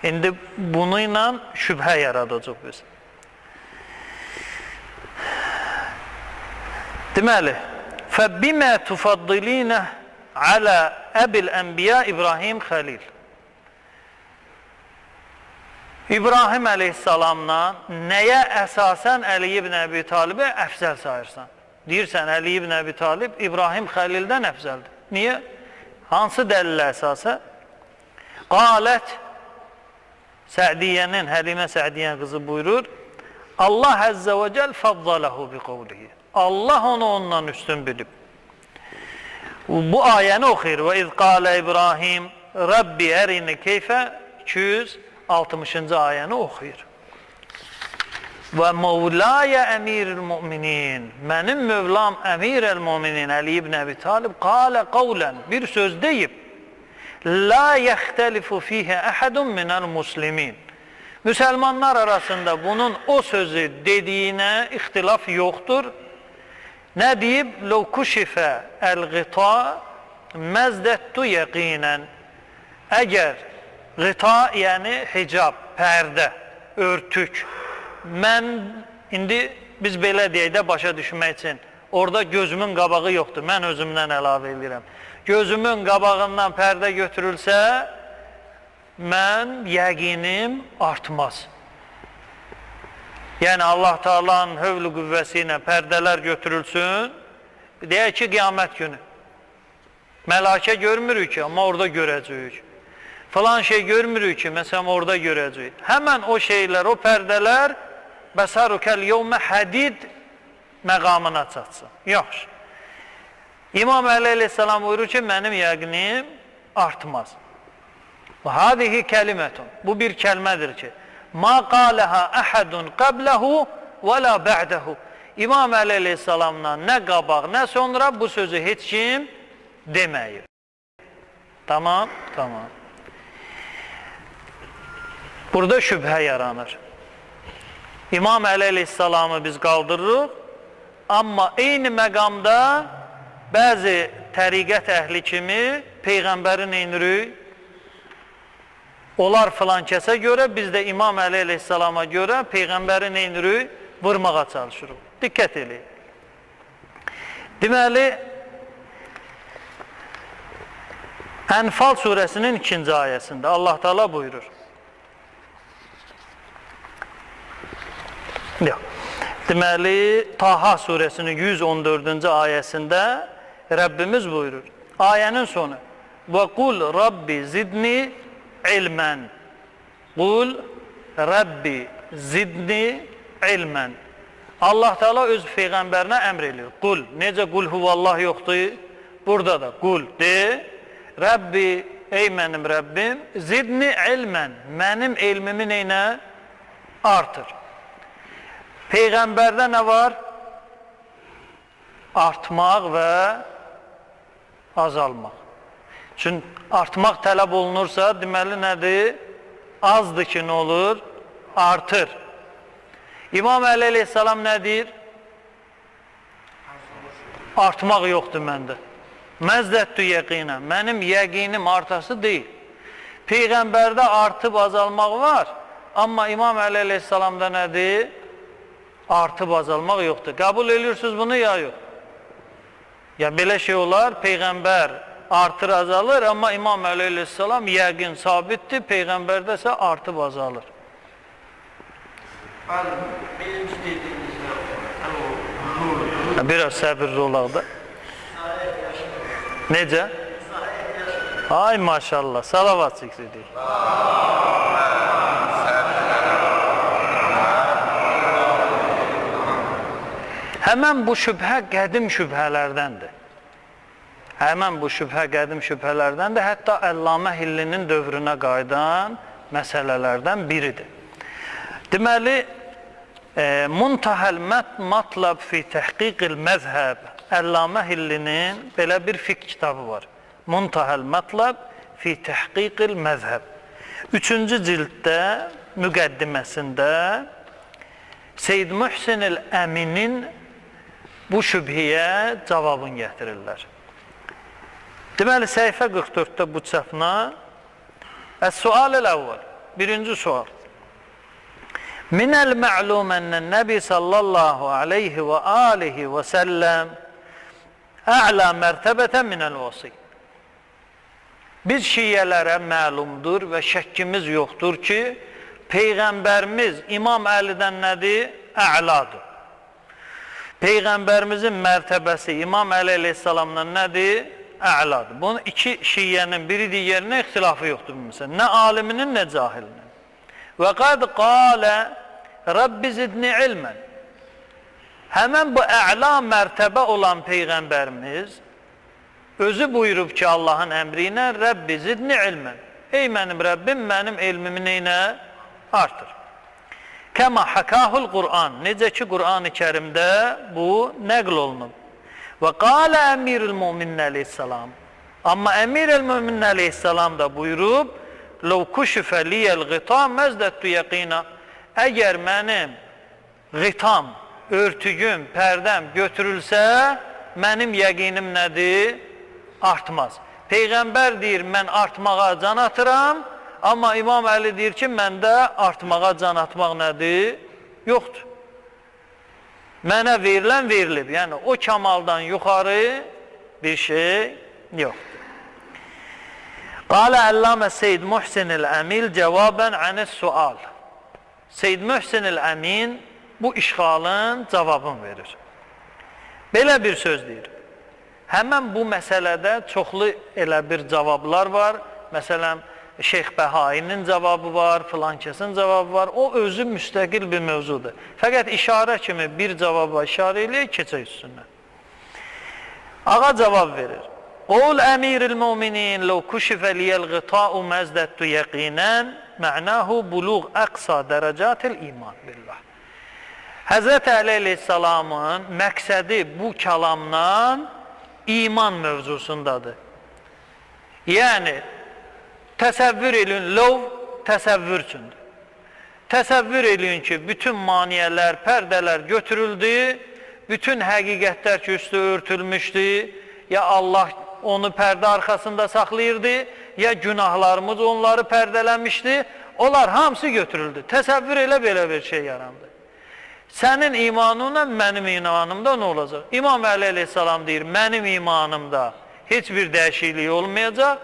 [SPEAKER 1] İndi bunu ilə şübhə yaradacaq biz. Deməli, فَبِمَا تُفَضِّلِينَ عَلَى أَبِ الْأَنْبِيَا İbrahim Xəlil. İbrahim əleyhissalamla nəyə əsasən Əli ibn Əbi Talibə əfzəl sayırsan? Deyirsən, Əli ibn Əbi Talib İbrahim Xəlildən əfzəldir. Niyə? Hansı dəlillə əsasə? Qalət, Sə'diyyənin, Həlimə Sə'diyyə qızı buyurur, Allah əzzə və cəl fəvzaləhu bi qavlihi. Allah onu ondan üstün bilib. Bu ayəni oxuyur. Və iz qalə İbrahim Rabbi ərini keyfə 260-cı ayəni oxuyur. Və Mevlaya əmiril müminin, mənim Mövlam əmirəl müminin Əli ibn Əbi Talib qalə qavlən, bir söz deyib, la yəxtəlifu fiyhə əhədun minəl muslimin. Müsəlmanlar arasında bunun o sözü dediyinə ixtilaf yoxdur. Nə deyib? Ləv kuşifə əl-qita məzdəttu yəqinən. Əgər qita, yəni hicab, pərdə, örtük, mən, indi biz belə deyək də başa düşmək üçün, orada gözümün qabağı yoxdur, mən özümdən əlavə edirəm. Gözümün qabağından pərdə götürülsə, mən yəqinim artmaz. Yəni Allah Taala'nın hövlü qüvvəsi ilə pərdələr götürülsün, deyək ki, qiyamət günü. Mələkə görmürük ki, amma orada görəcəyik. Falan şey görmürük ki, məsələn, orada görəcəyik. Həmən o şeylər, o pərdələr bəsarukəl yevmə hədid məqamına çatsın. Yaxşı. İmam Əli əleyhissalam buyurur ki, mənim yəqinim artmaz. Və hadihi kəlimətun. Bu bir kəlmədir ki, ma qaləhə əhədun qəbləhu və la bə'dəhu. İmam Əli əleyhissalamla nə qabaq, nə sonra bu sözü heç kim deməyir. Tamam, tamam. Burada şübhə yaranır. İmam Əli əleyhissalamı biz qaldırırıq, amma eyni məqamda bəzi təriqət əhli kimi Peyğəmbərin eynirik, onlar filan kəsə görə, biz də İmam Əli əleyhissalama görə Peyğəmbərin eynirik vurmağa çalışırıq. Diqqət eləyin. Deməli, Ənfal surəsinin 2-ci ayəsində Allah Teala buyurur. Yox. Deməli, Taha surəsinin 114-cü ayəsində Rəbbimiz buyurur. Ayənin sonu. Və qul Rabbi zidni ilmən. Qul Rabbi zidni ilmən. Allah Teala öz Peyğəmbərinə əmr edir. Qul, necə qul huvallah yoxdur? Burada da qul de. Rabbi, ey mənim Rəbbim, zidni ilmən. Mənim elmimi neynə? Artır. Peyğəmbərdə nə var? Artmaq və azalmaq. Çünki artmaq tələb olunursa, deməli nədir? Azdır ki, nə olur? Artır. İmam Əli əleyhissalam nə deyir? Artmaq yoxdur məndə. Məzdətdü yəqinə. Mənim yəqinim artası deyil. Peyğəmbərdə artıb azalmaq var, amma İmam Əli əleyhissalamda nədir? Artıb azalmaq yoxdur. Qəbul edirsiniz bunu ya yox? Ya belə şey olar, Peyğəmbər artır, azalır, amma İmam Əli əleyhissalam yəqin sabitdir, Peyğəmbərdə isə artıb, azalır.
[SPEAKER 2] Birinci dediğimizde
[SPEAKER 1] Biraz səbirli olaq da. Necə? Ay maşallah, salavat çəkdik. Həmən bu şübhə qədim şübhələrdəndir. Hətta Əllamə Hillinin dövrünə qayıdan məsələlərdən biridir. Deməli, Muntahəl matlab fi təhqiqil məzhəb, Əllamə Hillinin belə bir fiqh kitabı var. Muntahəl matlab fi təhqiqil məzhəb. 3-cü cilddə, müqəddiməsində Seyyid Muhsin el-Əminin bu şübhiyə cavabını gətirirlər. Deməli, səhifə 44-də bu çəfna Əs-sual el-əvvəl, birinci sual. Minəl mə'lum ənən Nəbi sallallahu aleyhi və alihi və səlləm ə'lə mərtəbətən minəl vasi. Biz şiyyələrə məlumdur və şəkkimiz yoxdur ki, Peyğəmbərimiz İmam Əlidən nədir? Ə'ladır. Peyğəmbərimizin mərtəbəsi İmam Əli əleyhissalamdan nədir? Ə'ladır. Bunun iki şiyyənin biri digərinə ixtilafı yoxdur. Məsələn, nə aliminin, nə cahilinin. Və qad qalə Rabbi zidni ilmən. Həmən bu ə'la mərtəbə olan Peyğəmbərimiz özü buyurub ki, Allahın əmri ilə Rabbi zidni ilmən. Ey mənim Rəbbim, mənim elmimi neynə? Artır. Kəma həkahul Qur'an. Necə ki, Qur'an-ı Kərimdə bu nəql olunub. Və qalə əmirül müminin əleyhissalam. Amma əmirül müminin əleyhissalam da buyurub, Ləv kuşifə liyəl qitam məzdəttu yəqina. Əgər mənim qitam, örtügüm, pərdəm götürülsə, mənim yəqinim nədir? Artmaz. Peyğəmbər deyir, mən artmağa can atıram, amma İmam Əli deyir ki, məndə artmağa can atmaq nədir? Yoxdur. Mənə verilən verilib. Yəni, o kamaldan yuxarı bir şey yoxdur. Qalə Əllamə Seyyid Muhsin el-Əmil cavabən anis-sual. Seyyid Muhsin el-Əmin bu işğalın cavabını verir. Belə bir söz deyir. Həmən bu məsələdə çoxlu elə bir cavablar var. Məsələn, Şeyx Bəhainin cavabı var, filankəsin cavabı var. O özü müstəqil bir mövzudur. Fəqət işarə kimi bir cavaba işarə ilə keçək üstündən. Ağa cavab verir. Qol əmiril müminin ləv kuşifə liyəl qita'u məzdəttu yəqinən mə'nahu buluğ əqsa dərəcətil iman billah. Həzrət Əli əleyhissalamın məqsədi bu kəlamdan iman mövzusundadır. Yəni, təsəvvür edin, lov təsəvvür üçündür. Təsəvvür edin ki, bütün maniyələr, pərdələr götürüldü, bütün həqiqətlər ki, üstü örtülmüşdü, ya Allah onu pərdə arxasında saxlayırdı, ya günahlarımız onları pərdələmişdi, onlar hamısı götürüldü. Təsəvvür elə belə bir şey yarandı. Sənin imanınla mənim imanımda nə olacaq? İmam Əli əleyhissalam deyir, mənim imanımda heç bir dəyişiklik olmayacaq,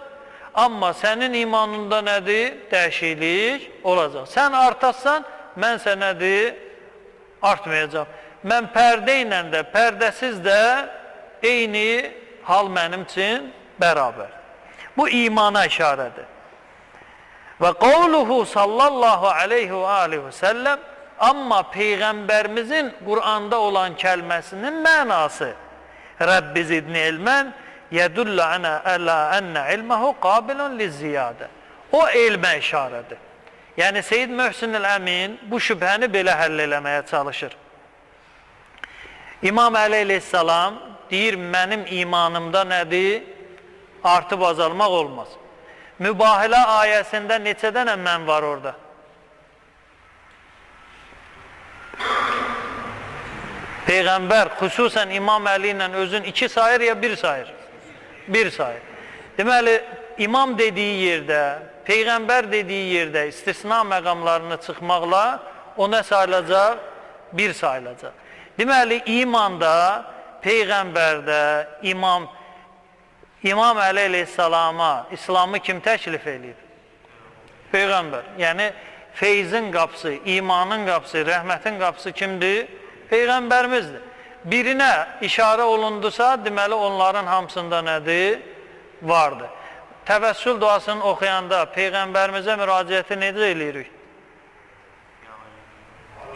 [SPEAKER 1] amma sənin imanında nədir? Dəyişiklik olacaq. Sən artasan, mənsə nədir? Artmayacaq. Mən pərdə ilə də, pərdəsiz də eyni hal mənim üçün bərabər. Bu imana işarədir. Və qavluhu sallallahu aleyhi və aleyhi və səlləm, amma Peyğəmbərimizin Qur'anda olan kəlməsinin mənası Rəbbi zidni ilmən yədullu ələ ənə ilməhu qabilun lizziyadə. O elmə işarədir. Yəni Seyyid Muhsin el-Əmin bu şübhəni belə həll eləməyə çalışır. İmam Əli əleyhissalam deyir, mənim imanımda nədir? Artıb azalmaq olmaz. Mübahilə ayəsində neçə dənə mən var orada? Peyğəmbər xüsusən İmam Əli ilə özün 2 sayır ya 1 sayır? 1 sayır. Deməli, İmam dediyi yerdə, Peyğəmbər dediyi yerdə istisna məqamlarını çıxmaqla o nə sayılacaq? 1 sayılacaq. Deməli, imanda, Peyğəmbərdə, İmam İmam Əli əleyhissalama İslamı kim təklif eləyib? Peyğəmbər. Yəni feyzin qapısı, imanın qapısı, rəhmətin qapısı kimdir? Peyğəmbərimizdir. Birinə işarə olundusa, deməli onların hamısında nədir? Vardır. Təvəssül duasını oxuyanda Peyğəmbərimizə müraciəti necə eləyirik?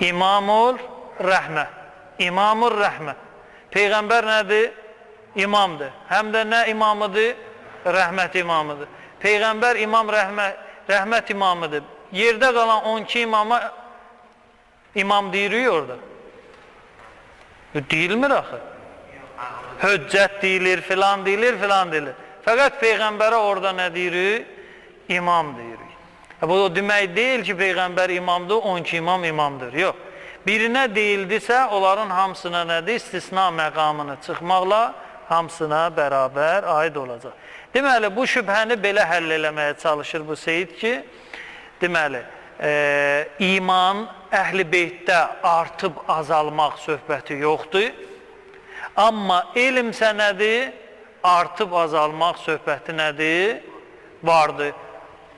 [SPEAKER 1] İmamul rəhmə. İmamul rəhmə. Peyğəmbər nədir? İmamdır. Həm də nə imamıdır? Rəhmət imamıdır. Peyğəmbər imam rəhmət imamıdır. Yerdə qalan 12 imama imam deyirik orada. Deyilmir axı. Höccət deyilir, filan deyilir, filan deyilir. Fəqət Peyğəmbərə orada nə deyirik? İmam deyirik. Bu o demək deyil ki, Peyğəmbər imamdır, 12 imam imamdır. Yox. Birinə deyildisə, onların hamısına nədir? İstisna məqamını çıxmaqla hamısına bərabər aid olacaq. Deməli, bu şübhəni belə həll eləməyə çalışır bu Seyid ki, deməli, iman əhl-i beytdə artıb azalmaq söhbəti yoxdur. Amma elmsə nədir? Artıb azalmaq söhbəti nədir? Vardır.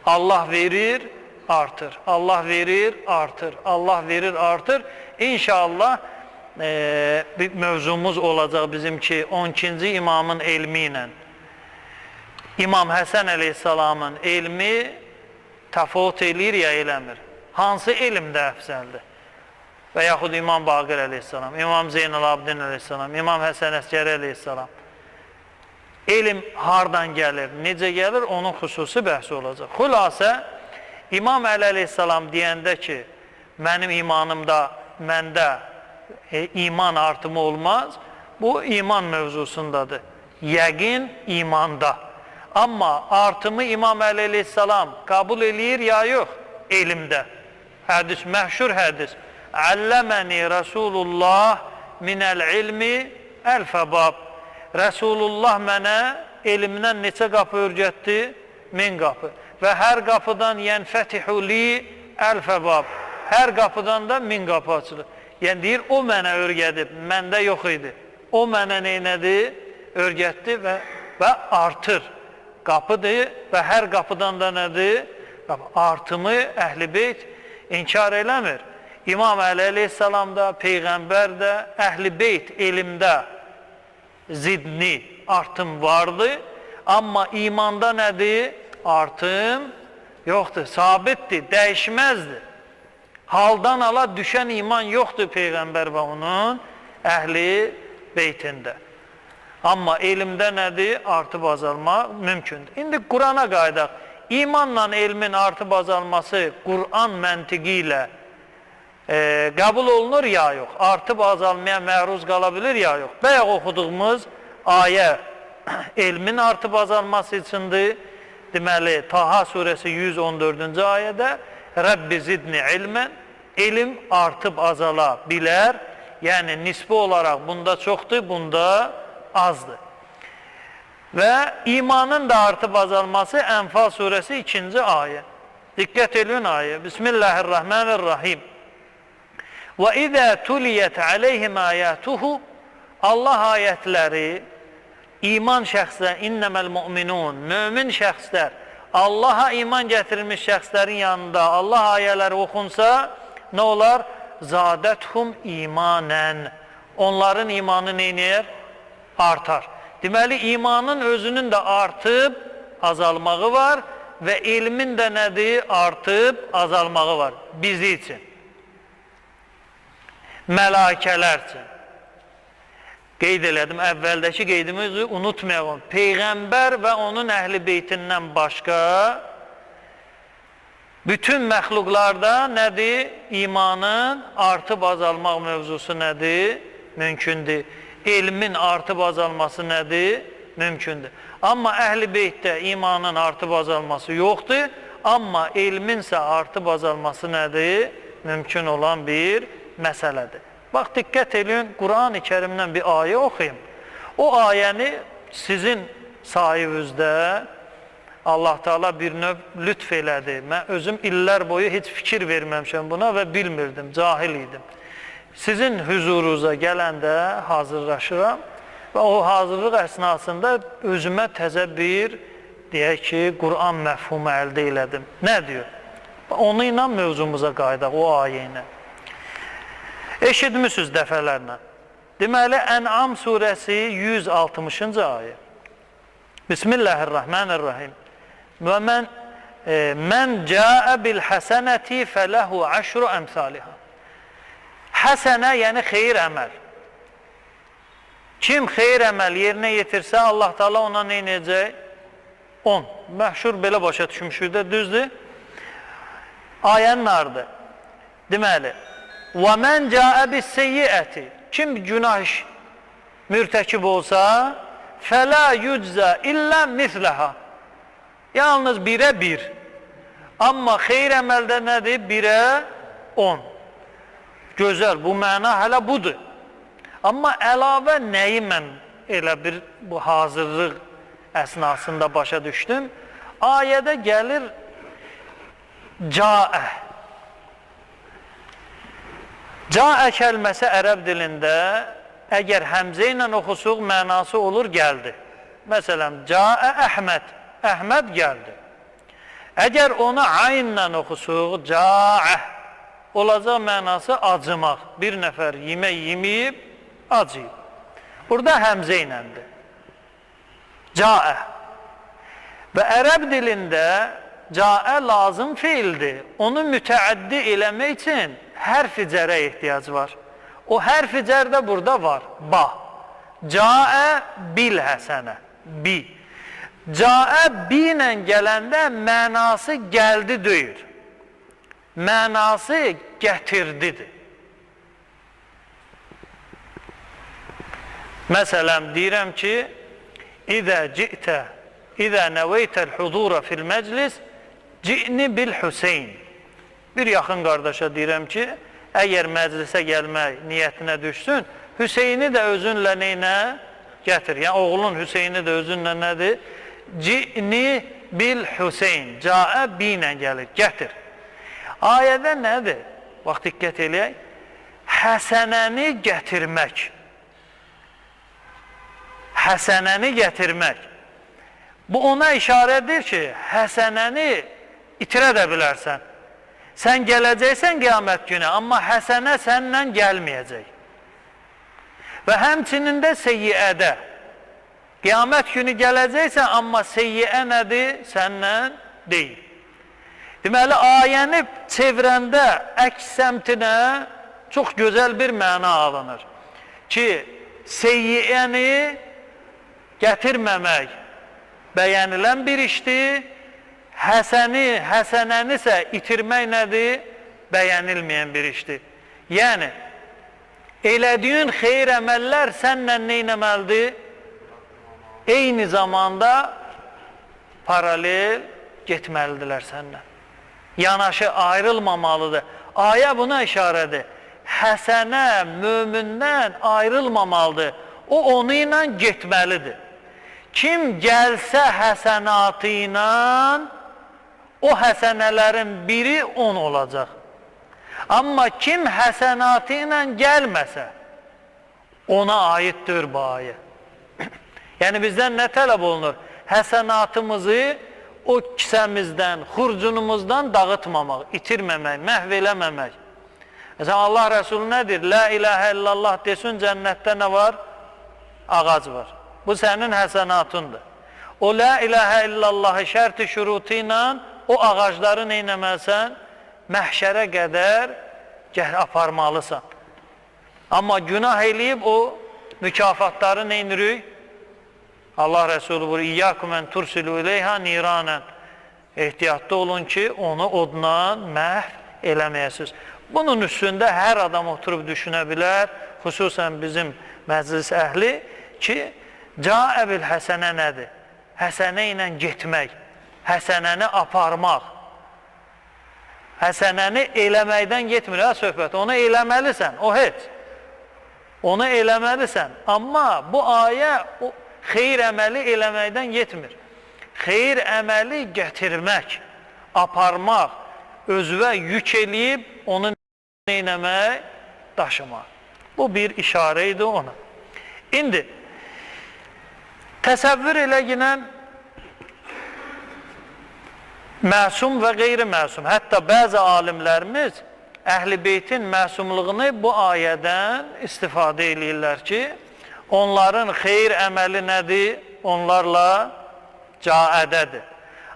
[SPEAKER 1] Allah verir, artır. Allah verir, artır. Allah verir, artır. İnşallah bir mövzumuz olacaq bizim ki, 12-ci imamın elmi ilə İmam Həsən əleyhissalamın elmi təfavut eləyir ya eləmir. Hansı elmdə əfzəldir? Və yaxud İmam Baqir əleyhissalam, İmam Zeynəl-Abidin əleyhissalam, İmam Həsən Əskəri əleyhissalam. Elm hardan gəlir, necə gəlir, onun xüsusi bəhsi olacaq. Xülasə, İmam Əli əleyhissalam deyəndə ki, mənim imanımda, məndə iman artımı olmaz, bu iman mövzusundadır. Yəqin imanda. Amma artımı İmam Əli əleyhissalam qəbul eləyir ya yox? Elmdə. Hədis, məhşur hədis. Əlləməni Rasulullah minəl ilmi əl-fəbab. Rasulullah mənə elmdən neçə qapı örgətdi? 1000 qapı. Və hər qapıdan yənfətihu li əl-fəbab. Hər qapıdan da 1000 qapı açılır. Yəni deyir, o mənə örgədib, məndə yox idi. O mənə neynədi? Örgətdi və artır. Qapıdır və hər qapıdan da nədir? Artımı Əhl-i Beyt inkar eləmir. İmam Əli əleyhissalam da, Peyğəmbər də, Əhl-i Beyt elmdə zidni, artım vardı. Amma imanda nədir? Artım yoxdur, sabitdir, dəyişməzdir. Haldan ala düşən iman yoxdur Peyğəmbər və onun Əhl-i Beytində. Amma elmdə nədir? Artıb azalmaq mümkündür. İndi Qurana qayıdaq. İmanla elmin artıb azalması Quran məntiqi ilə qəbul olunur ya yox? Artıb azalmaya məruz qala bilir ya yox? Bayaq oxuduğumuz ayə elmin artıb azalması içindir. Deməli, Taha surəsi 114-cü ayədə Rəbbi zidni ilmən, elm artıb azala bilər. Yəni, nisbi olaraq bunda çoxdur, bunda azdır. Və imanın da artıb azalması Ənfal surəsi 2-ci ayə. Diqqət edin ayə. Bismillahirrahmanirrahim. Və izə tuliyət aleyhim ayatuhu, Allah ayətləri iman şəxslər, innəməl müminun, mömin şəxslər, Allaha iman gətirilmiş şəxslərin yanında Allah ayələri oxunsa, nə olar? Zadəthum imanən. Onların imanı neynir? Artar. Deməli, imanın özünün də artıb azalmağı var və elmin də nədir? Artıb azalmağı var bizi üçün. Mələkələr üçün. Qeyd elədim, əvvəldəki qeydimizi unutmayalım. Peyğəmbər və onun əhl-i beytindən başqa bütün məxluqlarda nədir? İmanın artıb azalmaq mövzusu nədir? Mümkündür. Elmin artıb azalması nədir? Mümkündür. Amma əhl-i beytdə imanın artıb azalması yoxdur. Amma elminsə artıb azalması nədir? Mümkün olan bir məsələdir. Bax, diqqət edin, Quran-ı Kərimdən bir ayə oxuyum. O ayəni sizin sayınızda Allah Teala bir növ lütf elədi. Mən özüm illər boyu heç fikir verməmişəm buna və bilmirdim, cahil idim. Sizin hüzurunuza gələndə hazırlaşıram Və o hazırlıq əsnasında özümə təzə bir, deyək ki, Quran məfhumu əldə elədim. Nə diyor? Onu ilə mövzumuza qayıdaq, o ayə ilə. Eşitmişsiniz dəfələrlə. Deməli, Ən'am surəsi 160-cı ayə. Bismillahirrahmanirrahim. Və mən cəə bil həsənəti fələhu əşru əmsalihə. Həsənə, yəni xeyir əməl. Kim xeyir əməl yerinə yetirsə, Allah Teala ona nə edəcək? 10. Məşhur belə başa düşmüşük də, düzdür? Ayənin ardı. Deməli, və mən cəə bis seyyiəti. Kim günah iş mürtəkib olsa, fələ yüczə illə misləhə. Yalnız 1-ə 1. Amma xeyir əməldə nədir? 1-ə 10. Gözəl, bu məna hələ budur. Amma əlavə nəyi mən elə bir bu hazırlıq əsnasında başa düşdüm? Ayədə gəlir cəə. Cəə kəlməsi ərəb dilində əgər həmzə ilə oxusuq mənası olur, gəldi. Məsələn, cəə Əhməd. Əhməd gəldi. Əgər onu aynla oxusuq, cəə olacaq mənası acımaq. Bir nəfər yemək yeməyib, acıyıb. Burada həmzə iləndir. Cəə. Və ərəb dilində cəə lazım fiildir. Onu mütəəddi eləmək üçün hərf-i cərə ehtiyac var. O hərf-i cər də burada var. Ba. Cəə bil həsənə. Bi. Cəə bi ilə gələndə mənası gəldi deyir. Mənası gətirdidir. Məsələn, deyirəm ki, İzə nəvəytəl huzura fil məclis, ci'ni bil Hüseyn. Bir yaxın qardaşa deyirəm ki, əgər məclisə gəlmək niyyətinə düşsün, Hüseyni də özünlə neynə gətir. Yəni, oğlun Hüseyni də özünlə nədir? Ci'ni bil Hüseyn. Cəə bi ilə gəlir, gətir. Ayədə nədir? Bax, diqqət eləyək. Həsənəni gətirmək. Həsənəni gətirmək. Bu ona işarədir ki, həsənəni itirə də bilərsən. Sən gələcəksən qiyamət günü, amma həsənə səninlə gəlməyəcək. Və həmçinin də seyyiədə. Qiyamət günü gələcəksən, amma seyyiə nədir? Səninlə deyil. Deməli, ayəni çevrəndə əks səmtinə çox gözəl bir məna alınır. Ki, seyyiəni gətirməmək bəyənilən bir işdir, həsənəni isə itirmək nədir? Bəyənilməyən bir işdir. Yəni, elədiyin xeyir əməllər sənlə neynəməlidir? Eyni zamanda paralel getməlidirlər sənlə. Yanaşı ayrılmamalıdır. Ayə buna işarədir. Həsənə mömindən ayrılmamalıdır. O onu ilə getməlidir. Kim gəlsə həsənatı ilə, o həsənələrin biri 10 olacaq. Amma kim həsənatı ilə gəlməsə, ona aiddir bu ayə. Yəni bizdən nə tələb olunur? Həsənatımızı o kisəmizdən, xurcunumuzdan dağıtmamaq, itirməmək, məhv eləməmək. Məsələn, Allah Rəsulü nədir? La ilahə illallah desin, cənnətdə nə var? Ağac var. Bu sənin həsənatındır. O la ilahə illallahı şərti şurutu ilə o ağacları neynəməlisən? Məhşərə qədər aparmalısan. Amma günah eləyib o mükafatları neynirik? Allah Rəsulü buyur, İyyâkum ən tursilu ileyha niranən. Ehtiyatlı olun ki, onu odla məhv eləməyəsiniz. Bunun üstündə hər adam oturub düşünə bilər, xüsusən bizim məclis əhli ki, cəə bil həsənə nədir? Həsənə ilə getmək, həsənəni aparmaq. Həsənəni eləməkdən getmir, hə söhbət, onu eləməlisən, o heç. Onu eləməlisən, amma bu ayə xeyir əməli eləməkdən getmir. Xeyir əməli gətirmək, aparmaq, özünə yük eləyib, onu neynəmək, daşımaq. Bu bir işarə idi ona. İndi, Təsəvvür elə ginən məsum və qeyri-məsum, hətta bəzi alimlərimiz Əhl-i Beytin məsumluğunu bu ayədən istifadə edirlər ki, onların xeyir əməli nədir? Onlarla caədədir.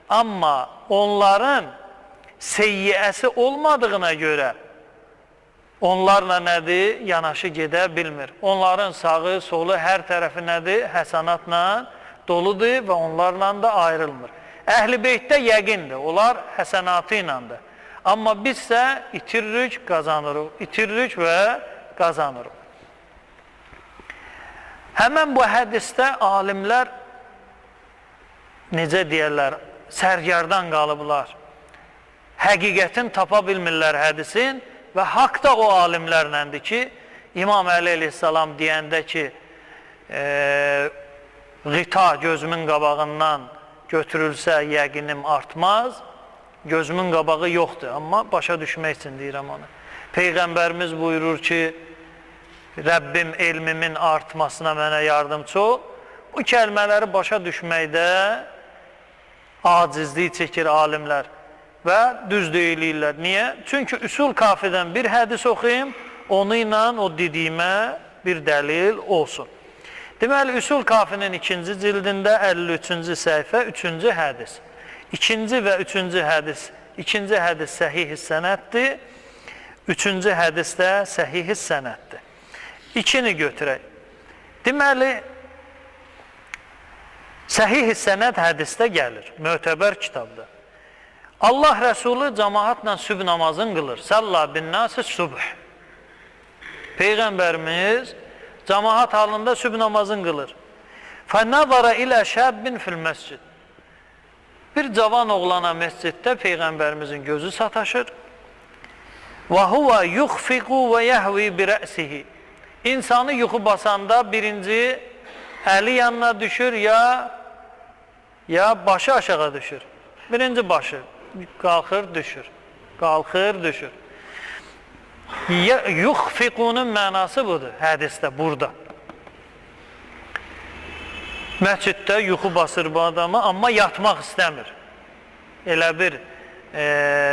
[SPEAKER 1] Amma onların seyyiəsi olmadığına görə onlarla nədir? Yanaşı gedə bilmir. Onların sağı, solu, hər tərəfi nədir? Həsənatla doludur və onlarla da ayrılmır. Əhl-i Beytdə yəqindir, onlar həsənatı iləndir. Amma bizsə itiririk, qazanırıq, itiririk və qazanırıq. Həmən bu hədisdə alimlər necə deyərlər, sərgardan qalıblar. Həqiqətin tapa bilmirlər hədisin və haqq da o alimlərləndir ki, İmam Əli əleyhissalam deyəndə ki, qita gözümün qabağından götürülsə yəqinim artmaz, gözümün qabağı yoxdur, amma başa düşmək üçün deyirəm onu. Peyğəmbərimiz buyurur ki, Rəbbim elmimin artmasına mənə yardımcı ol. Bu kəlmələri başa düşməkdə acizlik çəkir alimlər və düz deyilirlər. Niyə? Çünki Üsul Kafidən bir hədis oxuyayım, onu ilə o dediyimə bir dəlil olsun. Deməli, Üsul Kafinin 2-ci cildində 53-cü səhifə 3-cü hədis. 2-ci və 3-cü hədis. 2-ci hədis səhih-i sənəddir, 3-cü hədis də səhih-i sənəddir. İkini götürək. Deməli, səhih-i sənəd hədisdə gəlir, mötəbər kitabda. Allah Rəsulü cəmaatla sübh namazını qılır. Salla bin nasi subh. Peyğəmbərimiz cəmaat halında sübh namazını qılır. Fənəzara ilə şəbbin fil məscid. Bir cavan oğlana məsciddə Peyğəmbərimizin gözü sataşır. Və huvə yuxfiqu və yəhvi bi rəsihi. İnsanı yuxu basanda birinci əli yanına düşür ya başı aşağı düşür. Birinci başı qalxır, düşür. Qalxır, düşür. Yuxfiqunun mənası budur hədisdə, burada. Məsciddə yuxu basır bu adamı, amma yatmaq istəmir. Elə bir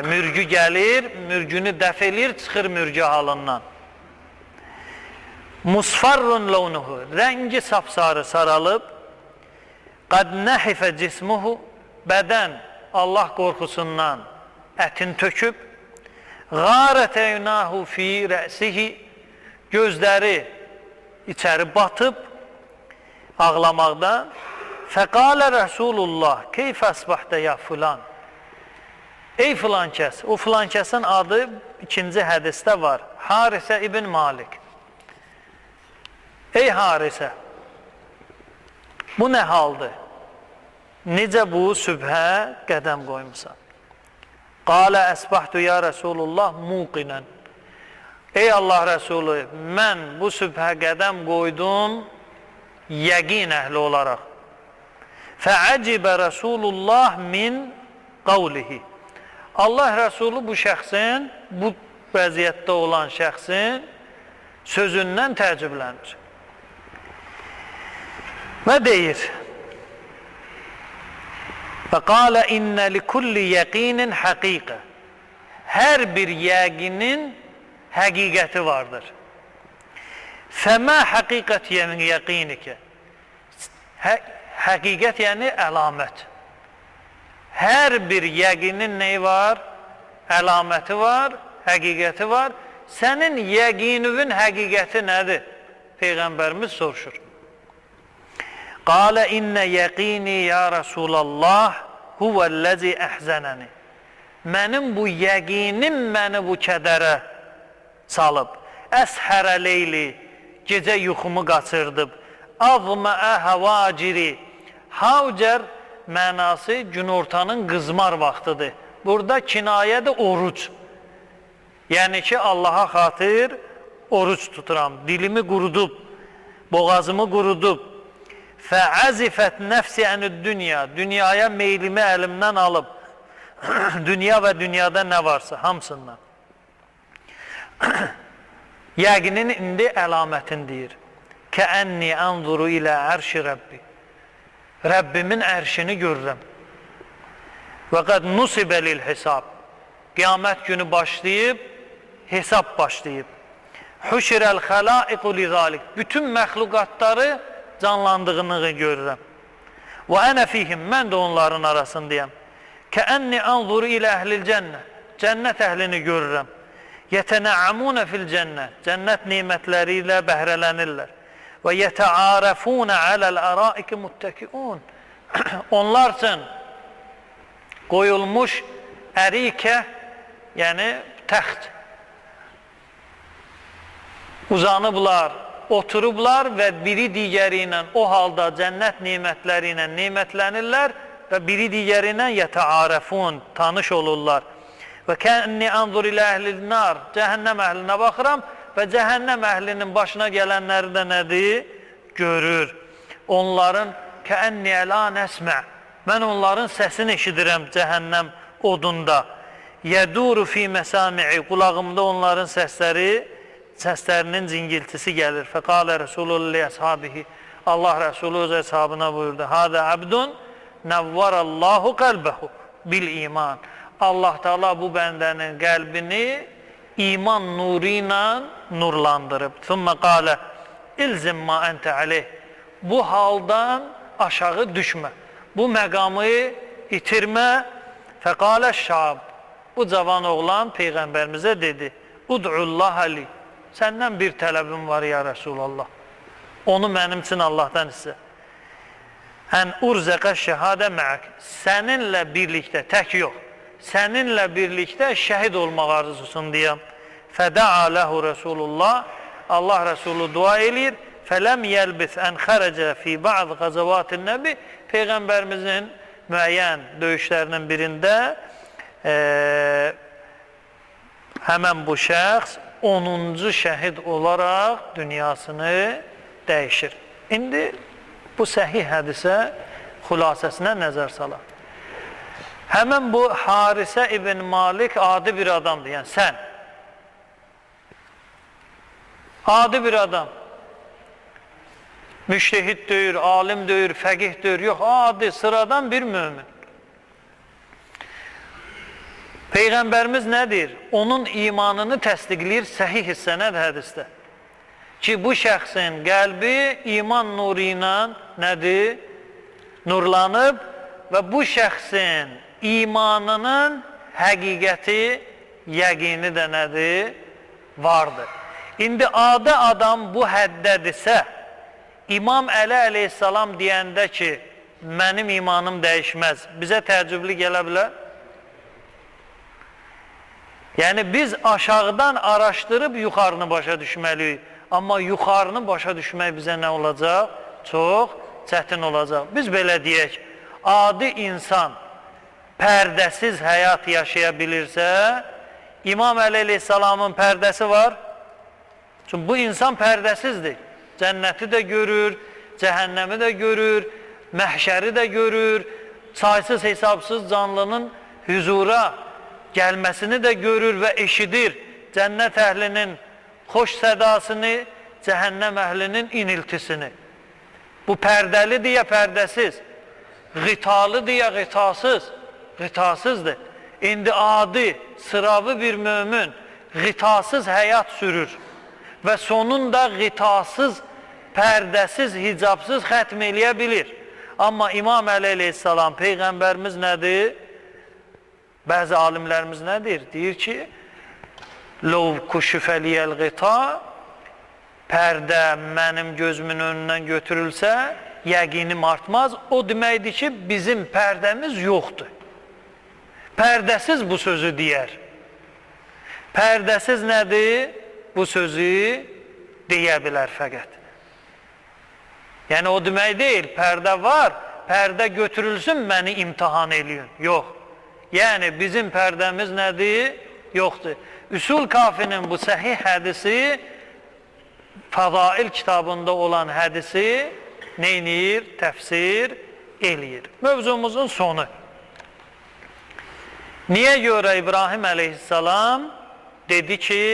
[SPEAKER 1] mürgü gəlir, mürgünü dəf elir, çıxır mürgü halından. Musfarrun launuhu, rəngi sapsarı saralıb, qad nəhifə cismuhu, bədən Allah qorxusundan ətin töküb, qarətəynahu fi rəsihi, gözləri içəri batıb, ağlamaqdan, fəqalə Rəsulullah, keyfə əsbahdə ya filan, ey filan kəs, o filan kəsin adı 2-ci hədisdə var, Harisə ibn Malik. Ey Harisə, bu nə haldır? Necə bu sübhə qədəm qoymusan? Qalə əsbahtu ya Rəsulullah muqinən. Ey Allah Rəsulü, mən bu sübhə qədəm qoydum yəqin əhli olaraq. Fəəcibə Rəsulullah min qavlihi. Allah Rəsulü bu şəxsin, bu vəziyyətdə olan şəxsin sözündən təəccüblənir. Və deyir, və qalə innə li kulli yəqinin həqiqə. Hər bir yəqinin həqiqəti vardır. Fəmə həqiqət yəqinikə. Həqiqət yəni əlamət. Hər bir yəqinin neyi var? Əlaməti var, həqiqəti var. Sənin yəqinüvün həqiqəti nədir? Peyğəmbərimiz soruşur. Qalə innə yəqini ya Rasulallah huvəl-ləzi əhzənəni. Mənim bu yəqinim məni bu kədərə salıb. Əshərə leyli, gecə yuxumu qaçırdım. Ağməə həvaciri. Havcər mənası günortanın qızmar vaxtıdır. Burada kinayədir oruc. Yəni ki, Allaha xatır oruc tuturam. Dilimi qurudub, boğazımı qurudub. Fəəzifət nəfsi ənüd dünya. Dünyaya meylimi əlimdən alıb. Dünya və dünyada nə varsa, hamısından. Yəqinin indi əlamətin deyir. Kəənni ənzuru ilə ərşi Rəbbi. Rəbbimin ərşini görürəm. Və qəd nusibə lil hesab. Qiyamət günü başlayıb, hesab başlayıb. Huşirəl xəlaiqu lizalik. Bütün məxluqatları canlandığını görürəm. Və ənə fihim, mən də onların arasındayım. Kəənni anzuru ilə əhlil cənnə. Cənnət əhlini görürəm. Yətənəamunə fil cənnə. Cənnət nimətləri ilə bəhrələnirlər. Və yətəarəfunə aləl əraiki muttəkiun. Onlar üçün qoyulmuş ərikə, yəni təxt. Uzanıblar, oturublar və biri digəri ilə o halda cənnət nimətləri ilə nimətlənirlər və biri digəri ilə yətəarəfun, tanış olurlar. Və kənni anzur ilə əhlil nar, cəhənnəm əhlinə baxıram və cəhənnəm əhlinin başına gələnləri də nədir? Görür. Onların kənni əla nəsmə, mən onların səsini eşidirəm cəhənnəm odunda. Yəduru fi məsami'i, qulağımda onların səslərinin cingiltisi gəlir. Fəqalə Resulullah əshabihi, Allah Resulü öz əshabına buyurdu. Hadə abdun nəvvərallahu qəlbəhu bil iman. Allah Teala bu bəndənin qəlbini iman nuru ilə nurlandırıb. Thumma qalə ilzim ma ente aleyh. Bu haldan aşağı düşmə. Bu məqamı itirmə. Fəqalə şab. Bu cavan oğlan Peyğəmbərimizə dedi. Ud'ullah li. Səndən bir tələbim var ya Resulallah. Onu mənim üçün Allahdan istə. Ən urzəqə şəhadə məək. Səninlə birlikdə, tək yox. Səninlə birlikdə şəhid olmaq arzusundayam. Fəda'a ləhu Resulullah. Allah Resulü dua eləyir. Fələm yəlbis ən xərəcə fi ba'd qazavatın nəbi. Peyğəmbərimizin müəyyən döyüşlərinin birində həmən bu şəxs 10-cu şəhid olaraq dünyasını dəyişir. İndi bu səhih hədisə xülasəsinə nəzər salaq. Həmən bu Harisə ibn Malik adi bir adamdır. Yəni sən adi bir adam. Müştehid deyir, alim deyir, fəqih deyir. Yox, adi, sıradan bir mömin. Peyğəmbərimiz nədir? Onun imanını təsdiqləyir səhih sənəd hədisdə. Ki bu şəxsin qəlbi iman nuru ilə nədir? Nurlanıb və bu şəxsin imanının həqiqəti, yəqini də nədir? Vardır. İndi adi adam bu həddədirsə, İmam Əli əleyhissalam deyəndə ki, mənim imanım dəyişməz, bizə təəccüblü gələ bilər? Yəni biz aşağıdan araşdırıb yuxarını başa düşməliyik. Amma yuxarını başa düşmək bizə nə olacaq? Çox çətin olacaq. Biz belə deyək, adi insan pərdəsiz həyat yaşaya bilirsə, İmam Əli əleyhissalamın pərdəsi var. Çünki bu insan pərdəsizdir. Cənnəti də görür, cəhənnəmi də görür, məhşəri də görür, saysız hesabsız canlının hüzura gəlməsini də görür və eşidir. Cənnət əhlinin xoş sədasını, cəhənnəm əhlinin iniltisini. Bu pərdəlidir ya pərdəsiz, qitalıdır ya qitasız, qitasızdır. İndi adi, sıravı bir mömin qitasız həyat sürür və sonunda qitasız, pərdəsiz, hicabsız xətm eləyə bilir. Amma İmam Əli əleyhissalam, Peyğəmbərimiz nədir? Bəzi alimlərimiz nədir? Deyir ki, Lov kuşüfəliyəl qita, pərdə mənim gözümün önündən götürülsə, yəqinim artmaz. O deməkdir ki, bizim pərdəmiz yoxdur. Pərdəsiz bu sözü deyər. Pərdəsiz nədir? Bu sözü deyə bilər fəqət. Yəni o demək deyil, pərdə var, pərdə götürülsün, məni imtihan eləyin. Yox. Yəni bizim pərdəmiz nədir? Yoxdur. Üsul Kafinin bu səhih hədisi, Fəzail kitabında olan hədisi neynir? Təfsir eləyir. Mövzumuzun sonu. Niyə görə İbrahim əleyhissalam dedi ki,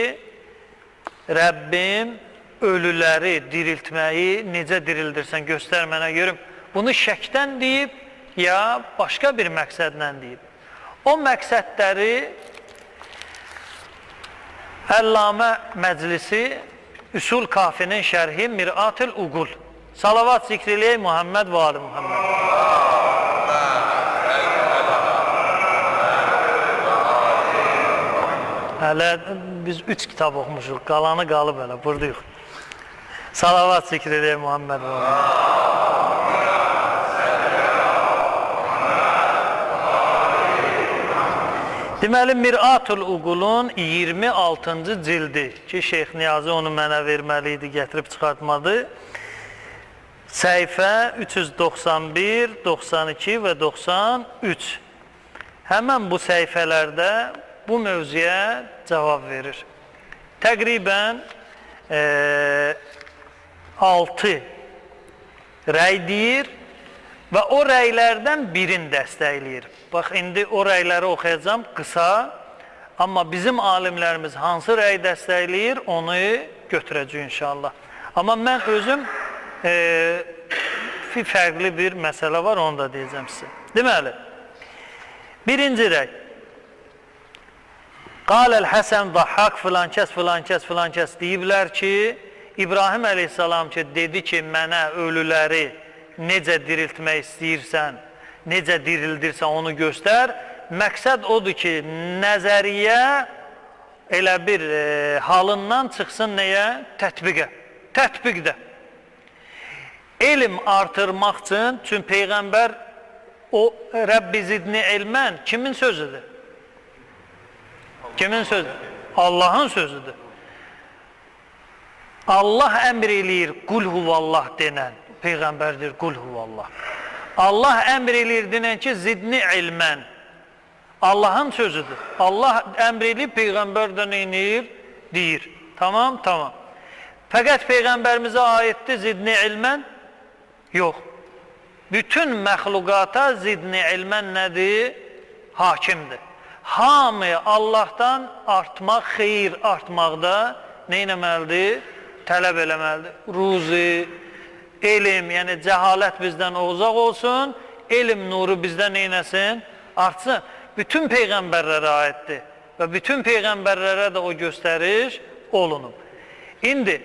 [SPEAKER 1] Rəbbim ölüləri diriltməyi necə dirildirsən göstər mənə görüm. bunu şəkdən deyib, ya başqa bir məqsədlə deyib. O məqsədləri Əllamə Məclisi Üsul Kafinin şərhi Mir'atul Uqul. Salavat zikr eləyək Muhammed və Ali Muhammed. Hələ biz 3 kitab oxumuşuq, qalanı qalıb hələ, buradayıq. Salavat zikr eləyək Muhammed və Ali Muhammed. Deməli, Mir'atul Uqulun 26-cı cildi ki, Şeyx Niyazi onu mənə verməli idi, gətirib çıxartmadı. Səhifə 391, 92 və 93. Həmən bu səhifələrdə bu mövzuya cavab verir. Təqribən 6 rəy deyir və o rəylərdən birini dəstəkləyir. Bax, indi o rəyləri oxuyacağım qısa, amma bizim alimlərimiz hansı rəy dəstəkləyir, onu götürəcək inşallah. Amma mən özüm fərqli bir məsələ var, onu da deyəcəm sizə. Deməli, birinci rəy. Qaləl Həsən Dahhak filan kəs deyiblər ki, İbrahim əleyhissalam ki, dedi ki, mənə ölüləri necə diriltmək istəyirsən, necə dirildirsən onu göstər. Məqsəd odur ki, nəzəriyyə elə bir halından çıxsın nəyə? Tətbiqə. Tətbiqdə. Elm artırmaq üçün, çünki Peyğəmbər o Rəbbi zidni ilmən kimin sözüdür? Kimin sözüdür? Allahın sözüdür. Allah əmr eləyir, qul huvallah denən. Peyğəmbərdir, qul huvallah. Allah əmr eləyir denən ki, zidni ilmən. Allahın sözüdür. Allah əmr eləyir, Peyğəmbər də neynir? Deyir. Tamam, tamam. Fəqət Peyğəmbərimizə aiddir zidni ilmən? Yox. Bütün məxluqata zidni ilmən nədir? Hakimdir. Hamı Allahdan artmaq, xeyir artmaqda neynəməlidir? Tələb eləməlidir. Ruzi, elm, yəni cəhalət bizdən uzaq olsun, elm nuru bizdən neynəsin? Artsın. Bütün Peyğəmbərlərə aiddir və bütün Peyğəmbərlərə də o göstəriş olunub. İndi,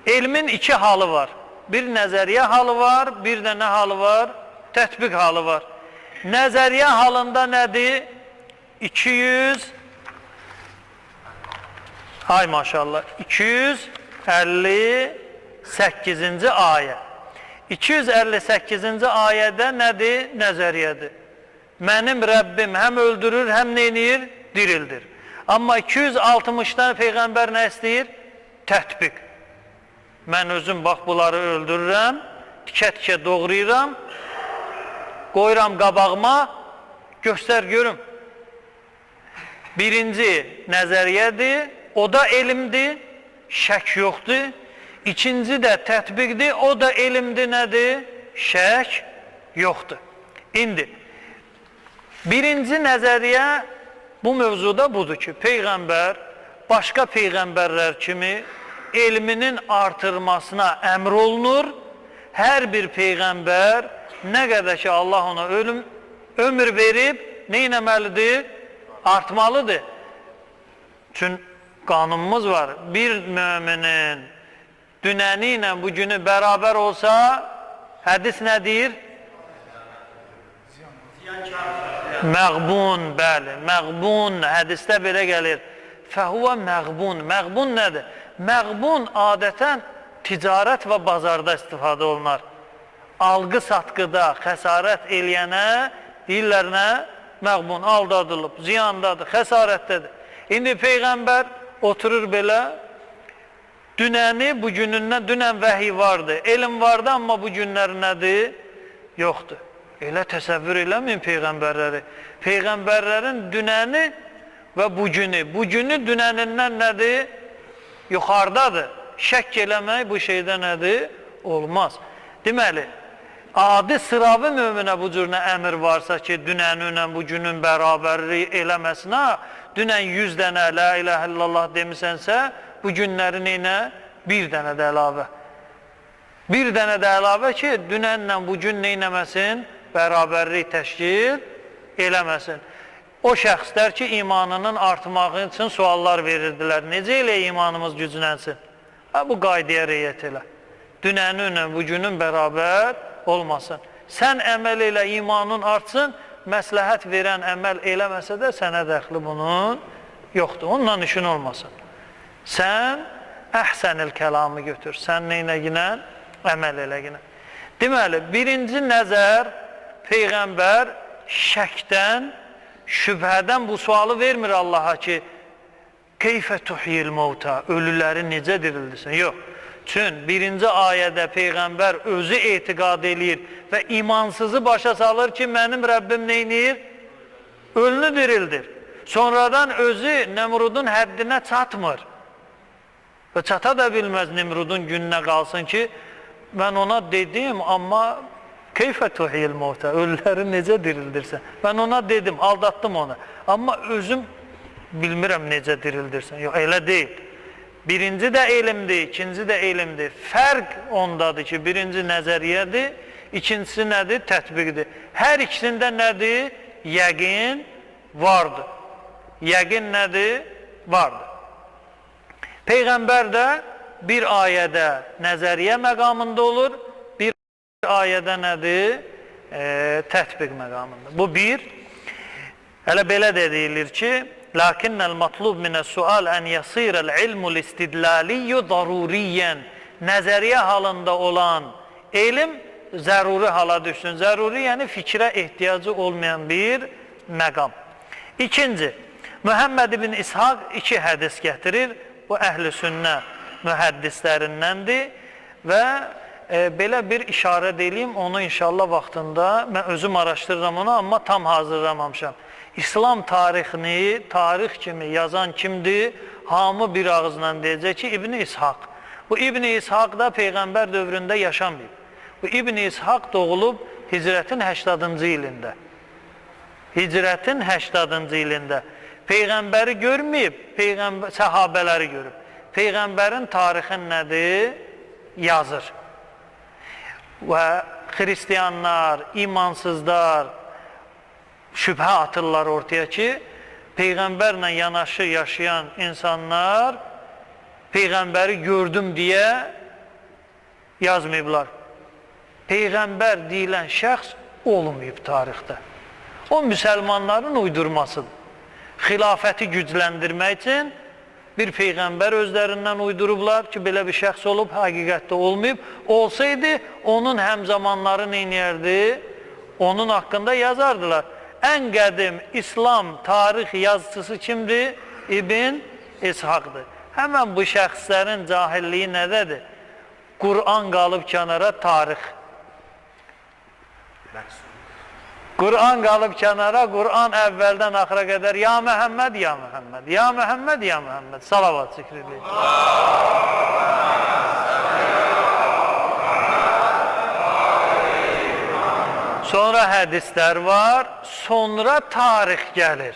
[SPEAKER 1] elmin iki halı var. Bir nəzəriyyə halı var, bir də nə halı var? Tətbiq halı var. Nəzəriyyə halında nədir? 258-ci ayə. 258-ci ayədə nədir? Nəzəriyyədir. Mənim Rəbbim həm öldürür, həm neynir? Dirildir. Amma 260-dan Peyğəmbər nə istəyir? Tətbiq. Mən özüm bax bunları öldürürəm, tikə-tikə doğrayıram, qoyuram qabağıma, göstər görüm. Birinci nəzəriyyədir, o da elmdir, şək yoxdur. İkinci də tətbiqdir, o da elmdir, nədir? Şək yoxdur. İndi, birinci nəzəriyyə bu mövzuda budur ki, Peyğəmbər, başqa Peyğəmbərlər kimi elminin artırmasına əmr olunur. Hər bir Peyğəmbər, nə qədər ki Allah ona ömür verib, neynəməlidir? Artmalıdır. Çünki qanunumuz var. Bir müminin dünəni ilə bugünü bərabər olsa, hədis nə deyir? Məğbun, bəli. Məğbun, hədisdə belə gəlir. Fəhuvə məğbun. Məğbun nədir? Məğbun adətən ticarət və bazarda istifadə olunar. Alqı-satqıda xəsarət eləyənə deyirlər nə? Məğbun, aldadılıb, ziyandadır, xəsarətdədir. İndi Peyğəmbər oturur belə, dünəni bugünündən, dünən vəhiy vardı, elm vardı, amma bu günlər nədir? Yoxdur. Elə təsəvvür eləməyin Peyğəmbərləri. Peyğəmbərlərin dünəni və bugünü dünənindən nədir? Yuxarıdadır. Şək eləmək bu şeydə nədir? Olmaz. Deməli, adi sıravi möminə bu cür nə əmr varsa ki, dünənlə bugünün bərabərliyi eləməsinə, dünən 100 dənə la ilahə illallah demisənsə, bu günlərin nə? Bir dənə də əlavə. Bir dənə də əlavə ki, dünənlə bugün neynəməsin? Bərabərlik təşkil eləməsin. O şəxslər ki, imanının artmağı üçün suallar verirdilər. Necə elə imanımız güclənsin? Bu qaydaya riayət elə. Dünəninlə bugünün bərabər olmasın. Sən əməl elə, imanın artsın, məsləhət verən əməl eləməsə də sənə dəxli bunun yoxdur. Onunla işin olmasın. Sən əhsənil kəlamı götür. Sən neynəginə? Əməl eləginə. Deməli, birinci nəzər, Peyğəmbər şəkdən, şübhədən bu sualı vermir Allaha ki, keyfə tuhyil mevta, ölüləri necə dirildirsən? Yox. Çünki birinci ayədə Peyğəmbər özü etiqad eləyir və imansızı başa salır ki, mənim Rəbbim neynir? Ölünü dirildir. Sonradan özü Nemrudun həddinə çatmır. Və çata da bilməz Nemrudun gününə qalsın ki, mən ona dedim, amma keyfə tuhyil mevta, ölüləri necə dirildirsən? Mən ona dedim, aldatdım onu. Amma özüm bilmirəm necə dirildirsən. Yox, elə deyil. Birinci də elmdir, ikinci də elmdir. Fərq ondadır ki, birinci nəzəriyyədir, ikincisi nədir? Tətbiqdir. Hər ikisində nədir? Yəqin vardır. Yəqin nədir? Vardır. Peyğəmbər də bir ayədə nəzəriyyə məqamında olur, bir ayədə nədir? Tətbiq məqamında. Bu bir. Hələ belə də deyilir ki, lakinnəl matlub minəs-sual ən yasirəl ilmul istidlaliyyu daruriyyən. Nəzəriyyə halında olan elm zəruri hala düşsün. Zəruri, yəni fikrə ehtiyacı olmayan bir məqam. İkinci, Muhammed ibn İshaq iki hədis gətirir. Bu əhl-i sünnə mühəddislərindəndir və belə bir işarə deyim, onu inşallah vaxtında mən özüm araşdırıram onu, amma tam hazırlamamışam. İslam tarixini, tarix kimi yazan kimdir? Hamı bir ağızla deyəcək ki, İbn-i İshaq. Bu İbn-i İshaq da Peyğəmbər dövründə yaşamayıb. Bu İbn-i İshaq doğulub Hicrətin 80-cı ilində. Hicrətin 80-cı ilində. Peyğəmbəri görməyib, səhabələri görüb. Peyğəmbərin tarixin nədir? Yazır. Və xristiyanlar, imansızlar, şübhə atırlar ortaya ki, Peyğəmbərlə yanaşı yaşayan insanlar Peyğəmbəri gördüm deyə yazmayıblar. Peyğəmbər deyilən şəxs olmayıb tarixdə. O, müsəlmanların uydurmasıdır. Xilafəti gücləndirmək üçün bir Peyğəmbər özlərindən uydurublar ki, belə bir şəxs olub, həqiqətdə olmayıb. Olsaydı, onun həmzamanları neynəyərdi? Onun haqqında yazardılar. Ən qədim İslam tarix yazıcısı kimdir? İbn İshaqdır. Həmən bu şəxslərin cahilliyi nədədir? Qur'an qalıb kənara, tarix. Qur'an qalıb kənara, Qur'an əvvəldən axıra qədər ya Məhəmməd, ya Məhəmməd, ya Məhəmməd, ya Məhəmməd. Salavat zikr edin. Sonra hədislər var, sonra tarix gəlir.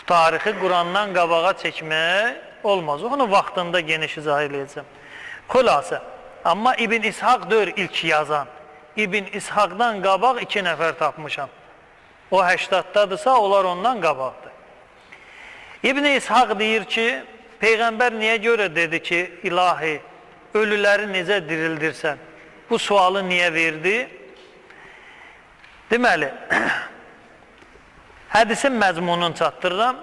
[SPEAKER 1] Tarixi Qurandan qabağa çəkmək olmaz. Onu vaxtında geniş izah edəcəm. Xülasə, amma İbn İshaq deyir ilk yazan. İbn İshaqdan qabaq 2 nəfər tapmışam. O 80-dadırsa, onlar ondan qabaqdır. İbn İshaq deyir ki, Peyğəmbər niyə görə dedi ki, ilahi, ölüləri necə dirildirsən? Bu sualı niyə verdi? Deməli, hədisin məzmununu çatdırıram.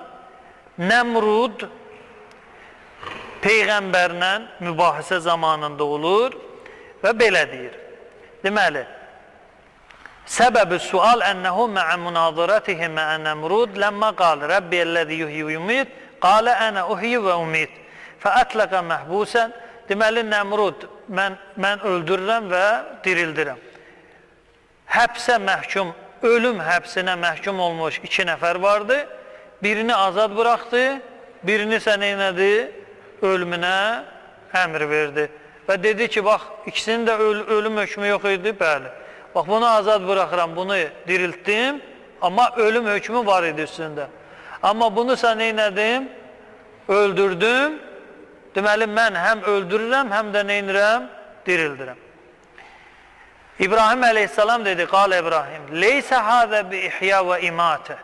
[SPEAKER 1] Nemrud Peyğəmbərlə mübahisə zamanında olur və belə deyir. Deməli, səbəb-i sual ənəhu mə'ə münazirətihim mə'ə Nemrud ləmmə qal, Rəbbiyəlləzi yuhyi və yumit, qalə ənə uhyi və umit, fəətləqə məhbusən. Deməli, Nemrud, mən öldürürəm və dirildirəm. Həbsə məhkum, ölüm həbsinə məhkum olmuş 2 nəfər vardı. Birini azad buraxdı, birini sən neynədi? Ölümünə əmr verdi. Və dedi ki, bax, ikisinin də ölüm hökmü yox idi, bəli. Bax, bunu azad buraxıram, bunu diriltdim, amma ölüm hökmü var idi üstündə. Amma bunu sən neynədim? Öldürdüm. Deməli, mən həm öldürürəm, həm də neynirəm? dirildirəm. İbrahim əleyhissalam dedi, qal İbrahim, leysə hâzə bi ihya və imatə.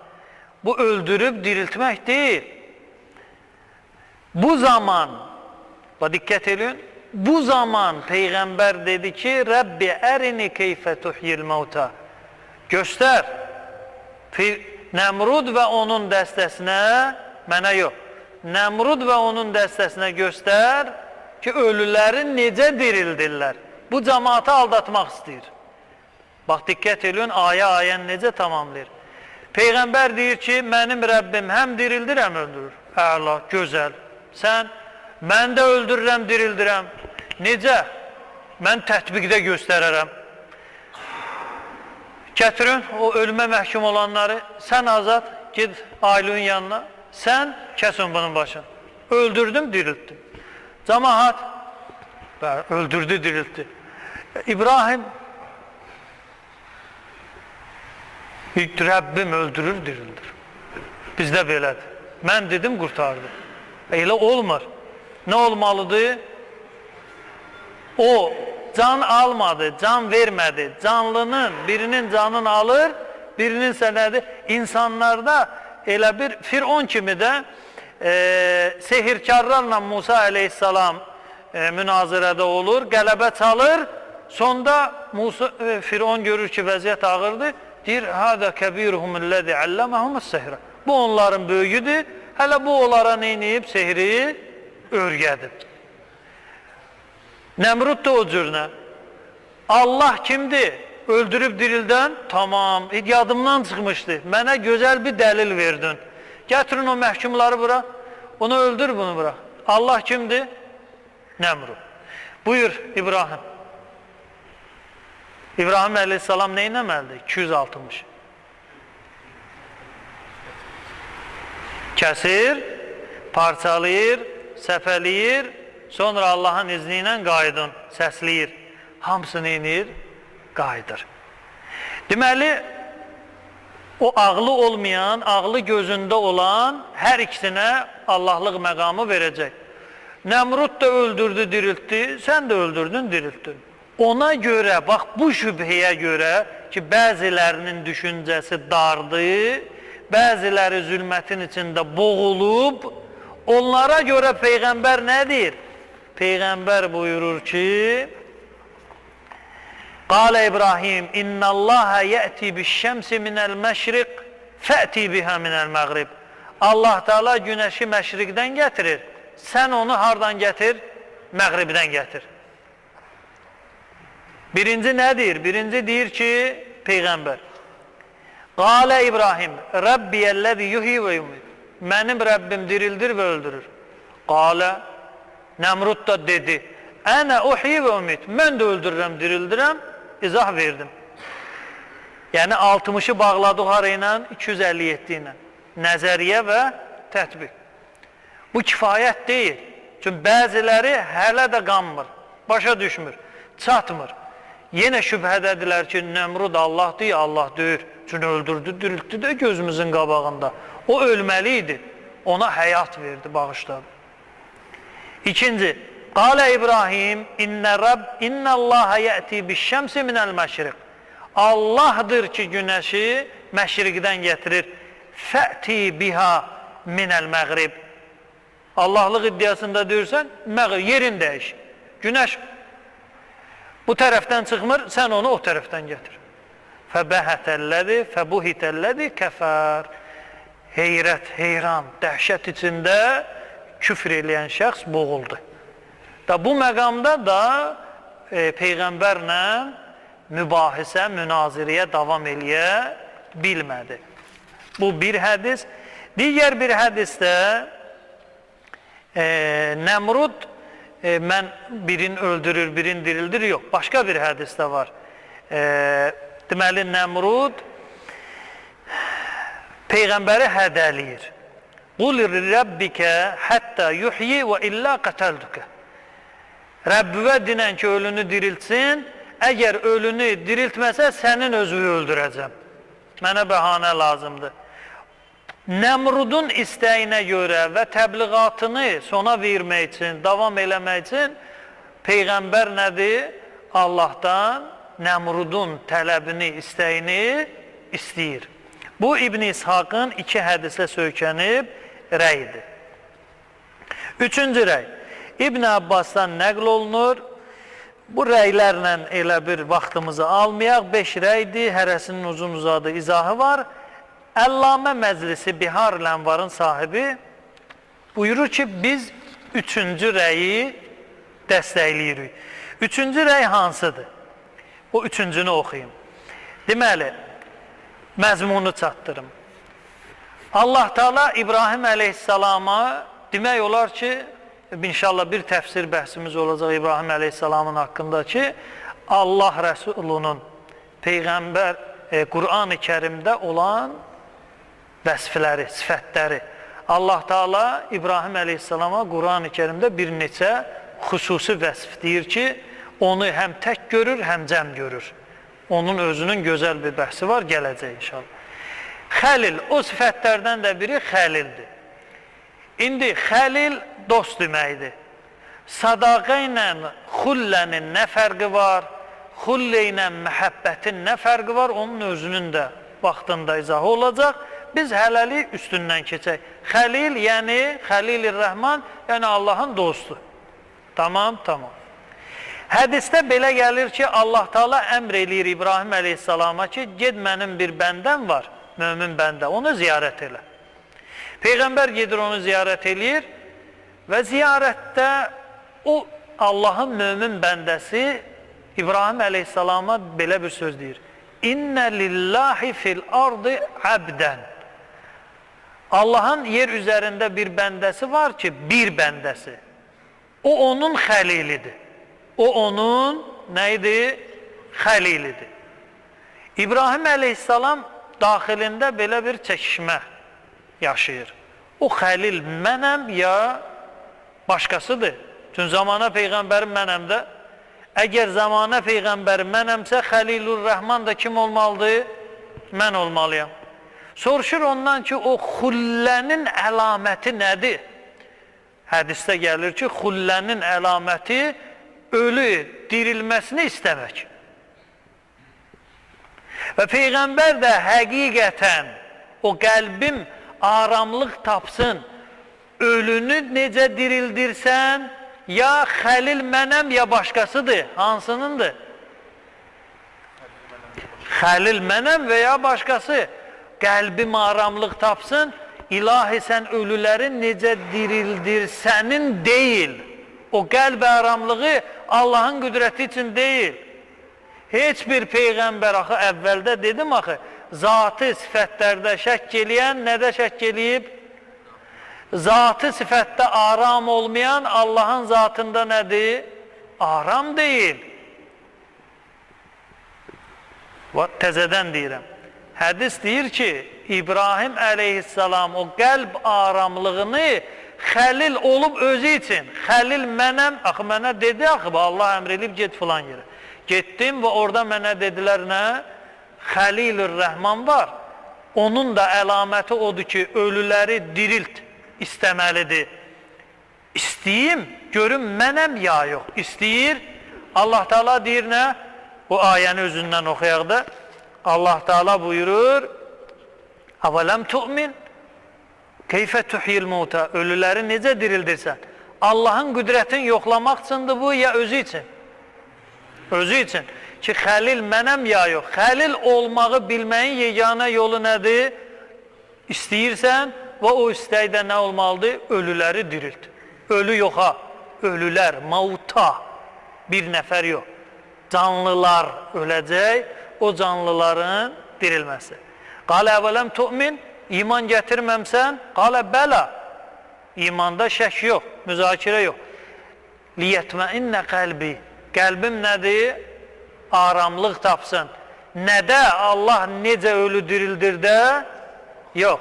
[SPEAKER 1] Bu öldürüb diriltmək deyil. Bu zaman, diqqət edin, bu zaman Peyğəmbər dedi ki, Rəbbi ərini keyfə tuhyil mevta. Göstər, Nəmrud və onun dəstəsinə, mənə yox, Nəmrud və onun dəstəsinə göstər ki, ölüləri necə dirildirlər. Bu cəmaatı aldatmaq istəyir. Bax, diqqət edin, ayə-ayən necə tamamlayır. Peyğəmbər deyir ki, mənim Rəbbim həm dirildir, həm öldürür. Əla, gözəl. Sən, mən də öldürürəm, dirildirəm. Necə? Mən tətbiqdə göstərərəm. Gətirin, o ölümə məhkum olanları, sən azad, ged ailün yanına, sən kəsin bunun başını. Öldürdüm, diriltdim. Cəmaat, öldürdü, diriltdi. İbrahim, Rəbbim öldürür, dirildir. Bizdə belədir. Mən dedim, qurtardı. Elə olmur. Nə olmalıdır? O can almadı, can vermədi. Canlının, birinin canını alır, birinin sənədi. İnsanlarda elə bir Firon kimi də sehirkarlarla Musa aleyhissalam münazirədə olur, qələbə çalır. Sonda Firon görür ki, vəziyyət ağırdır. Deyir, hədə kəbiruhumulləzi əlləməhumus-sehrə. Bu onların böyüyüdür. Hələ bu onlara neyniyib? Sehri örgədib. Nəmrud da o cürünə. Allah kimdir? Öldürüb dirildən? Tamam, yadımdan çıxmışdı. Mənə gözəl bir dəlil verdin. Gətirin o məhkumları bura. Onu öldür, bunu bırak. Allah kimdir? Nəmrud. Buyur İbrahim. İbrahim əleyhissalam nə etməlidir? 260. Kəsir, parçalayır, səpələyir, sonra Allahın izni ilə qaydın, səsləyir. Hamısını inir, qaydır. Deməli, o ağlı olmayan, ağlı gözündə olan hər ikisinə Allahlıq məqamı verəcək. Nəmrud da öldürdü, diriltdi, sən də öldürdün, diriltdin. Ona görə, bax bu şübhəyə görə ki, bəzilərinin düşüncəsi dardır, bəziləri zülmətin içində boğulub, onlara görə Peyğəmbər nədir? Peyğəmbər buyurur ki, Qalə İbrahim, İnnəlləhə yəti biş-şəmsi minəl-məşriq, fəti bihə minəl-məğrib. Allah Teala günəşi məşriqdən gətirir, sən onu hardan gətir? Məğribdən gətir. Birinci nədir? Birinci deyir ki, Peyğəmbər. Qalə İbrahim, Rəbbiyəlləzi yuhi və yumid. Mənim Rəbbim dirildir və öldürür. Qalə, Nəmrud da dedi, Ənə uhi və umid. Mən də öldürürəm, dirildirəm, izah verdim. Yəni 60'ı bağladıq arayla 257 ilə. Nəzəriyyə və tətbiq. Bu kifayət deyil. Çünki bəziləri hələ də qanmır, başa düşmür, çatmır. Yenə şübhədədirlər ki, Nəmrud Allahdır, Allah deyir. Çünki öldürdü, diriltdi də gözümüzün qabağında. O ölməli idi. Ona həyat verdi, bağışladı. İkinci, Qalə İbrahim, İnnəlləhə yəti biş-şəmsi minəl-məşriq. Allahdır ki, günəşi məşriqdən gətirir. Fəti biha minəl-məğrib. Allahlıq iddiasında deyirsən, yerin dəyiş. Günəş bu tərəfdən çıxmır, sən onu o tərəfdən gətir. Fəbəhətəllədi, fəbuhitəllədi, kəfər. Heyrət, heyran, dəhşət içində küfr eləyən şəxs boğuldu. Bu məqamda da Peyğəmbərlə mübahisə, münazirəyə davam eləyə bilmədi. Bu bir hədis. Digər bir hədisdə Nəmrud mən birini öldürür, birini dirildir, yox. Başqa bir hədisdə var. Deməli, Nəmrud Peyğəmbəri hədəliyir. Qul Rəbbikə həttə yuhyi və illə qətəldükə. Rəbbivə dinən ki, ölünü diriltsin, əgər ölünü diriltməsə, sənin özünü öldürəcəm. Mənə bəhanə lazımdır. Nəmrudun istəyinə görə və təbliğatını sona vermək üçün, davam eləmək üçün Peyğəmbər nədir? Allahdan Nəmrudun tələbini, istəyini istəyir. Bu İbn İshaqın 2 hədislə söykənib rəyidir. Üçüncü rəy. İbn Abbasdan nəql olunur. Bu rəylərlə elə bir vaxtımızı almayaq. 5 rəydir, hərəsinin uzun uzadı izahı var. Əllamə Məclisi Bihar Lənvarın sahibi buyurur ki, biz 3-cü rəyi dəstəkləyirik. 3-cü rəy hansıdır? O 3-cünü oxuyayım. Deməli, məzmunu çatdırım. Allah Teala İbrahim əleyhissalama demək olar ki, inşallah bir təfsir bəhsimiz olacaq İbrahim əleyhissalamın haqqında ki, Allah Rəsulunun Peyğəmbər Qur'an-ı Kərimdə olan vəsfləri, sifətləri. Allah Teala İbrahim əleyhissalama Qur'an-ı Kərimdə bir neçə xüsusi vəsf deyir ki, onu həm tək görür, həm cəm görür. Onun özünün gözəl bir bəhsi var, gələcək inşallah. Xəlil, o sifətlərdən də biri xəlildir. İndi xəlil dost deməkdir. Sadaqa ilə xullənin nə fərqi var? Xullə ilə məhəbbətin nə fərqi var? Onun özünün də vaxtında izahı olacaq. Biz hələlik üstündən keçək. Xəlil, yəni Xəlil-i-Rəhman, yəni Allahın dostu. Tamam. Hədisdə belə gəlir ki, Allah Teala əmr eləyir İbrahim əleyhissalama ki, ged mənim bir bəndəm var, mömin bəndə, onu ziyarət elə. Peyğəmbər gedir onu ziyarət eləyir və ziyarətdə o Allahın mömin bəndəsi İbrahim əleyhissalama belə bir söz deyir. İnnə lillahi fil ardı abdən. Allahın yer üzərində bir bəndəsi var ki, bir bəndəsi. O onun xəlilidir. O onun neydi? Xəlilidir. İbrahim əleyhissalam daxilində belə bir çəkişmə yaşayır. O xəlil mənəm ya başqasıdır. Çünki zamana Peyğəmbərim mənəmdə. Əgər zamana Peyğəmbərim mənəmsə, Xəlilur-Rəhman da kim olmalıdır? Mən olmalıyam. Soruşur ondan ki, o xullənin əlaməti nədir? Hədisdə gəlir ki, xullənin əlaməti ölü dirilməsini istəmək. Və Peyğəmbər də həqiqətən o qəlbim aramlıq tapsın, ölünü necə dirildirsən, ya xəlil mənəm, ya başqasıdır. Hansınındır? Xəlil mənəm və ya başqası. Qəlbim aramlıq tapsın, ilahi sən ölüləri necə dirildirsənin deyil. O qəlb aramlığı Allahın qüdrəti üçün deyil. Heç bir Peyğəmbər, axı əvvəldə dedim axı, zatı sifətlərdə şəkk eləyən nədə şəkk eləyib? Zatı sifətdə aram olmayan Allahın zatında nədir? Aram deyil. Təzədən deyirəm. Hədis deyir ki, İbrahim əleyhissalam o qəlb aramlığını xəlil olub özü üçün. Xəlil mənəm, axı mənə dedi axı, Allah əmr edib get filan yerə. Getdim və orada mənə dedilər nə? Xəlilur-Rəhman var. Onun da əlaməti odur ki, ölüləri dirilt istəməlidir. İstəyim, görüm mənəm ya yox. İstəyir, Allah Teala deyir nə? Bu ayəni özündən oxuyaq da. Allah Teala buyurur, "Əvələm tu'min? Keyfə tuhyil mauta?" Ölüləri necə dirildirsən? Allahın qüdrətini yoxlamaq üçündür bu, ya özü üçün? Özü üçün. Ki, xəlil mənəm ya yox. Xəlil olmağı bilməyin yeganə yolu nədir? İstəyirsən və o istəkdə nə olmalıdır? Ölüləri dirilt. Ölü yoxa. Ölülər, mauta. Bir nəfər yox. Canlılar öləcək. O canlıların dirilməsi. Qalə əvələm tu'min, iman gətirməmsən, qalə bələ, imanda şək yox, müzakirə yox. Liyətməinnə qəlbi, qəlbim nədir? Aramlıq tapsın. Nədə? Allah necə ölü dirildir də? Yox.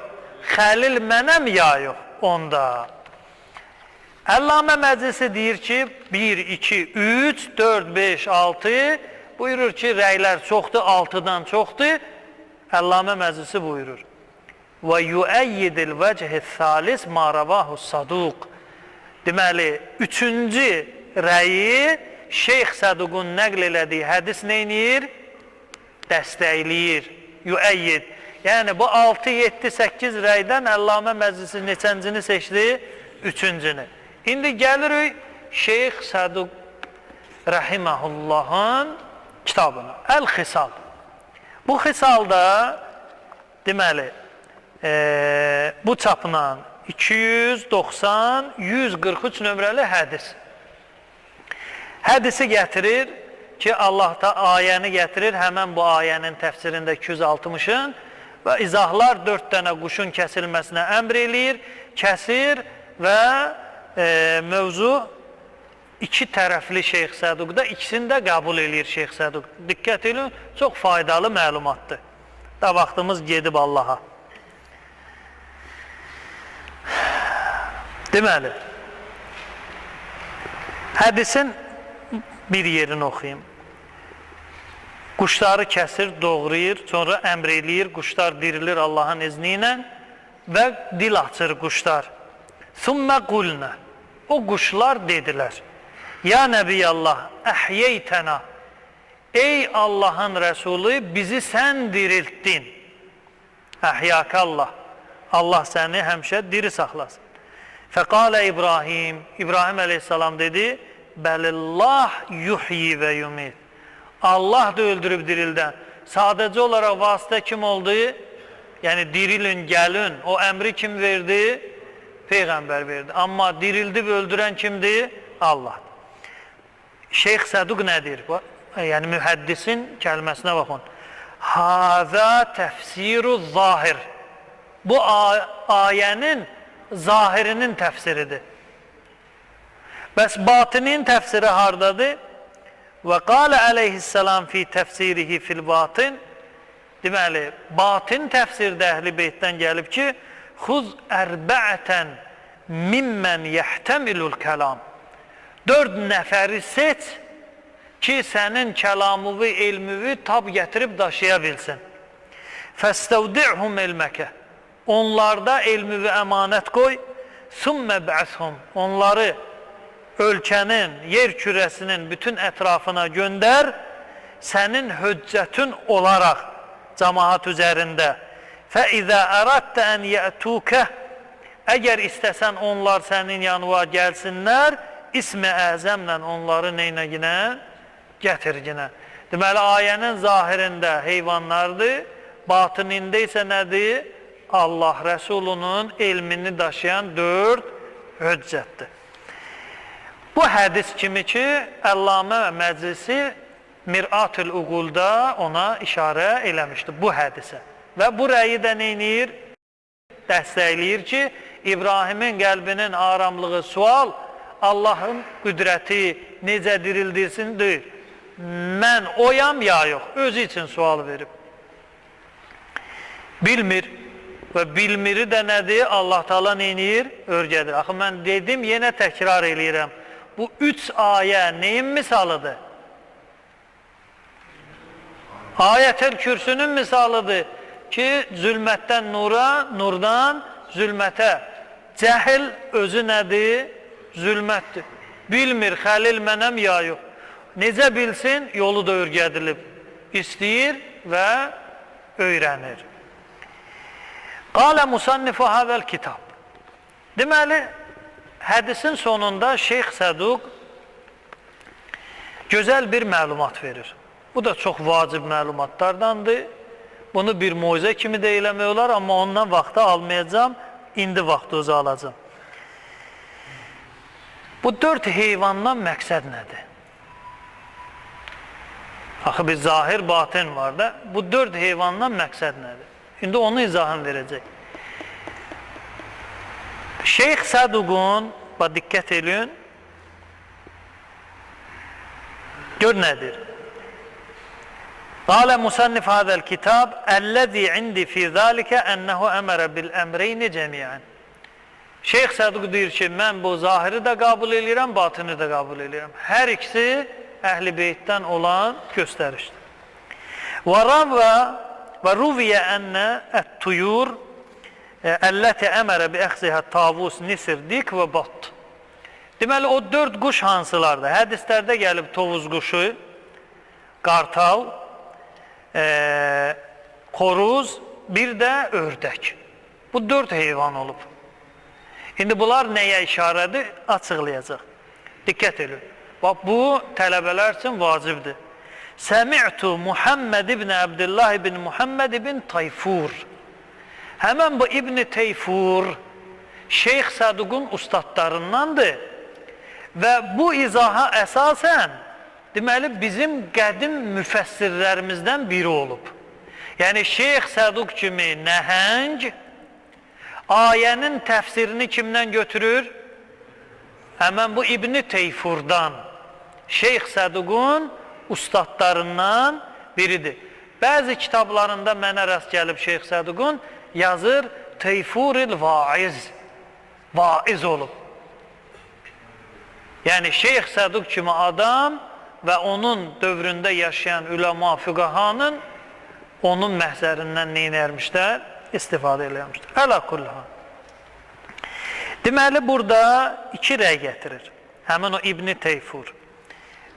[SPEAKER 1] Xəlil mənəm ya yox onda. Əllamə Məclisi deyir ki, 1, 2, 3, 4, 5, 6, buyurur ki, rəylər çoxdur, 6-dan çoxdur. Əllamə Məclisi buyurur. Və yuəyyidil vəcihis salis maravahu saduq. Deməli, 3-cü rəyi Şeyx Səduqun nəql elədiyi hədis neyniyir? Dəstəkləyir, yüəyyid. Yəni bu 6, 7, 8 rəydən Əllamə Məclisi neçəncini seçdi? 3-cünü. İndi gəlirik Şeyx Səduq Rəhiməhullahın kitabına. Əl-Xisal. Bu xisalda deməli bu çapla 290-143 nömrəli hədis. Hədisi gətirir ki, Allah da ayəni gətirir, həmən bu ayənin təfsirində 260-ın və izahlar 4 dənə quşun kəsilməsinə əmr eləyir, kəsir və mövzu iki tərəfli Şeyx Səduqda, ikisini də qəbul eləyir Şeyx Səduq. Diqqət edin, çox faydalı məlumatdır. Da vaxtımız gedib Allaha. Deməli, hədisin bir yerini oxuyayım. Quşları kəsir, doğrayır, sonra əmr eləyir, quşlar dirilir Allahın izni ilə və dil açır quşlar. Sümmə qulnə, o quşlar dedilər, ya Nəbiyallah, əhyeytənə, ey Allahın Rəsulü, bizi sən diriltdin. Əhyəkallah, Allah səni həmişə diri saxlasın. Fəqalə İbrahim, İbrahim əleyhissalam dedi, bəlillah yuhyi və yumid. Allah da öldürüb dirildən. Sadəcə olaraq vasitə kim oldu? Yəni dirilin, gəlin. O əmri kim verdi? Peyğəmbər verdi. Amma dirildib öldürən kimdir? Allah. Şeyx Səduq nədir? Yəni mühəddisin kəlməsinə baxın. Hâzə təfsiru zahir. Bu ayənin zahirinin təfsiridir. Bəs batinin təfsiri hardadır? Və qalə əleyhissalam fi təfsirihi fil batin. Deməli, batin təfsirdə Əhl-i Beytdən gəlib ki, xuz ərbəətən mimmən yəhtemilul kəlam. 4 nəfəri seç ki, sənin kəlamıvi, elmivi tab gətirib daşıya bilsin. Fəstəvdi'hum elməkə. Onlarda elmivi əmanət qoy. Sümmə bə'shum. Onları ölkənin, yer kürəsinin bütün ətrafına göndər, sənin höccətin olaraq cəmaat üzərində. Fəizə əraddə ən yətükə, əgər istəsən onlar sənin yanına gəlsinlər, ismi əzəmlə onları neynəginə? Gətirginə. Deməli, ayənin zahirində heyvanlardır, batınində isə nədir? Allah Rəsulunun elmini daşıyan 4 höccətdir. Bu hədis kimi ki, Əllamə Məclisi Mir'atül Uqulda ona işarə eləmişdir, bu hədisə. Və bu rəyi də neynir? Dəstəkləyir ki, İbrahimin qəlbinin aramlığı sual, Allahın qüdrəti necə dirildirsin deyil. Mən oyam ya yox, özü üçün sual verib. Bilmir və bilmiri də nədir? Allah Teala neynir? Örgədir. Axı, mən dedim, yenə təkrar eləyirəm. Bu 3 ayə neyin misalıdır? Ayətəl Kürsünün misalıdır ki, zülmətdən nura, nurdan zülmətə. Cəhil özü nədir? Zülmətdir. Bilmir, xəlil mənəm ya yox. Necə bilsin? Yolu da örgədilib. İstəyir və öyrənir. Qalə musannifu həvəl kitab. Deməli, hədisin sonunda Şeyx Səduq gözəl bir məlumat verir. Bu da çox vacib məlumatlardandır. Bunu bir moizə kimi də eləmək olar, amma ondan vaxtı almayacağım, indi vaxtı özü alacağım. Bu 4 heyvandan məqsəd nədir? Axı bir zahir, batin var da, bu 4 heyvandan məqsəd nədir? İndi onu izahını verəcək. Şeyx Səduqun, diqqət edin, gör nədir? Qalə musannif hədəl kitab, əlləzi indi fi zəlikə ənəhu əmərə bil əmreyni cəmiyyən. Şeyx Səduq deyir ki, mən bu zahiri də qəbul edirəm, batini də qəbul edirəm. Hər ikisi Əhl-i Beytdən olan göstərişdir. Və ruviyə ənə ət-tuyur əlləti əmərə bi əxzihə tavus, nisir, dik və bat. Deməli, o 4 quş hansılardır? Hədislərdə gəlib tovuz quşu, qartal, xoruz, bir də ördək. Bu 4 heyvan olub. İndi bunlar nəyə işarədir? Açıqlayacaq. Diqqət edin. Bax, bu tələbələr üçün vacibdir. Səmi'tu Muhammed ibn Abdullah ibn Muhammed ibn Tayfur. Həmən bu İbn Tayfur Şeyx Səduqun ustadlarındandır və bu izaha əsasən deməli bizim qədim müfəssirlərimizdən biri olub. Yəni Şeyx Səduq kimi nəhəng ayənin təfsirini kimdən götürür? Həmən bu İbn Tayfurdan, Şeyx Səduqun ustadlarından biridir. Bəzi kitablarında mənə rast gəlib Şeyx Səduqun yazır Tayfuril Vaiz, vaiz olub. Yəni Şeyx Səduq kimi adam və onun dövründə yaşayan üləma, füqahanın onun məhzərindən neynərmişlər? İstifadə eləmişdir. Əla kulluha. Deməli, burada 2 rəy gətirir. Həmin o İbn Tayfur.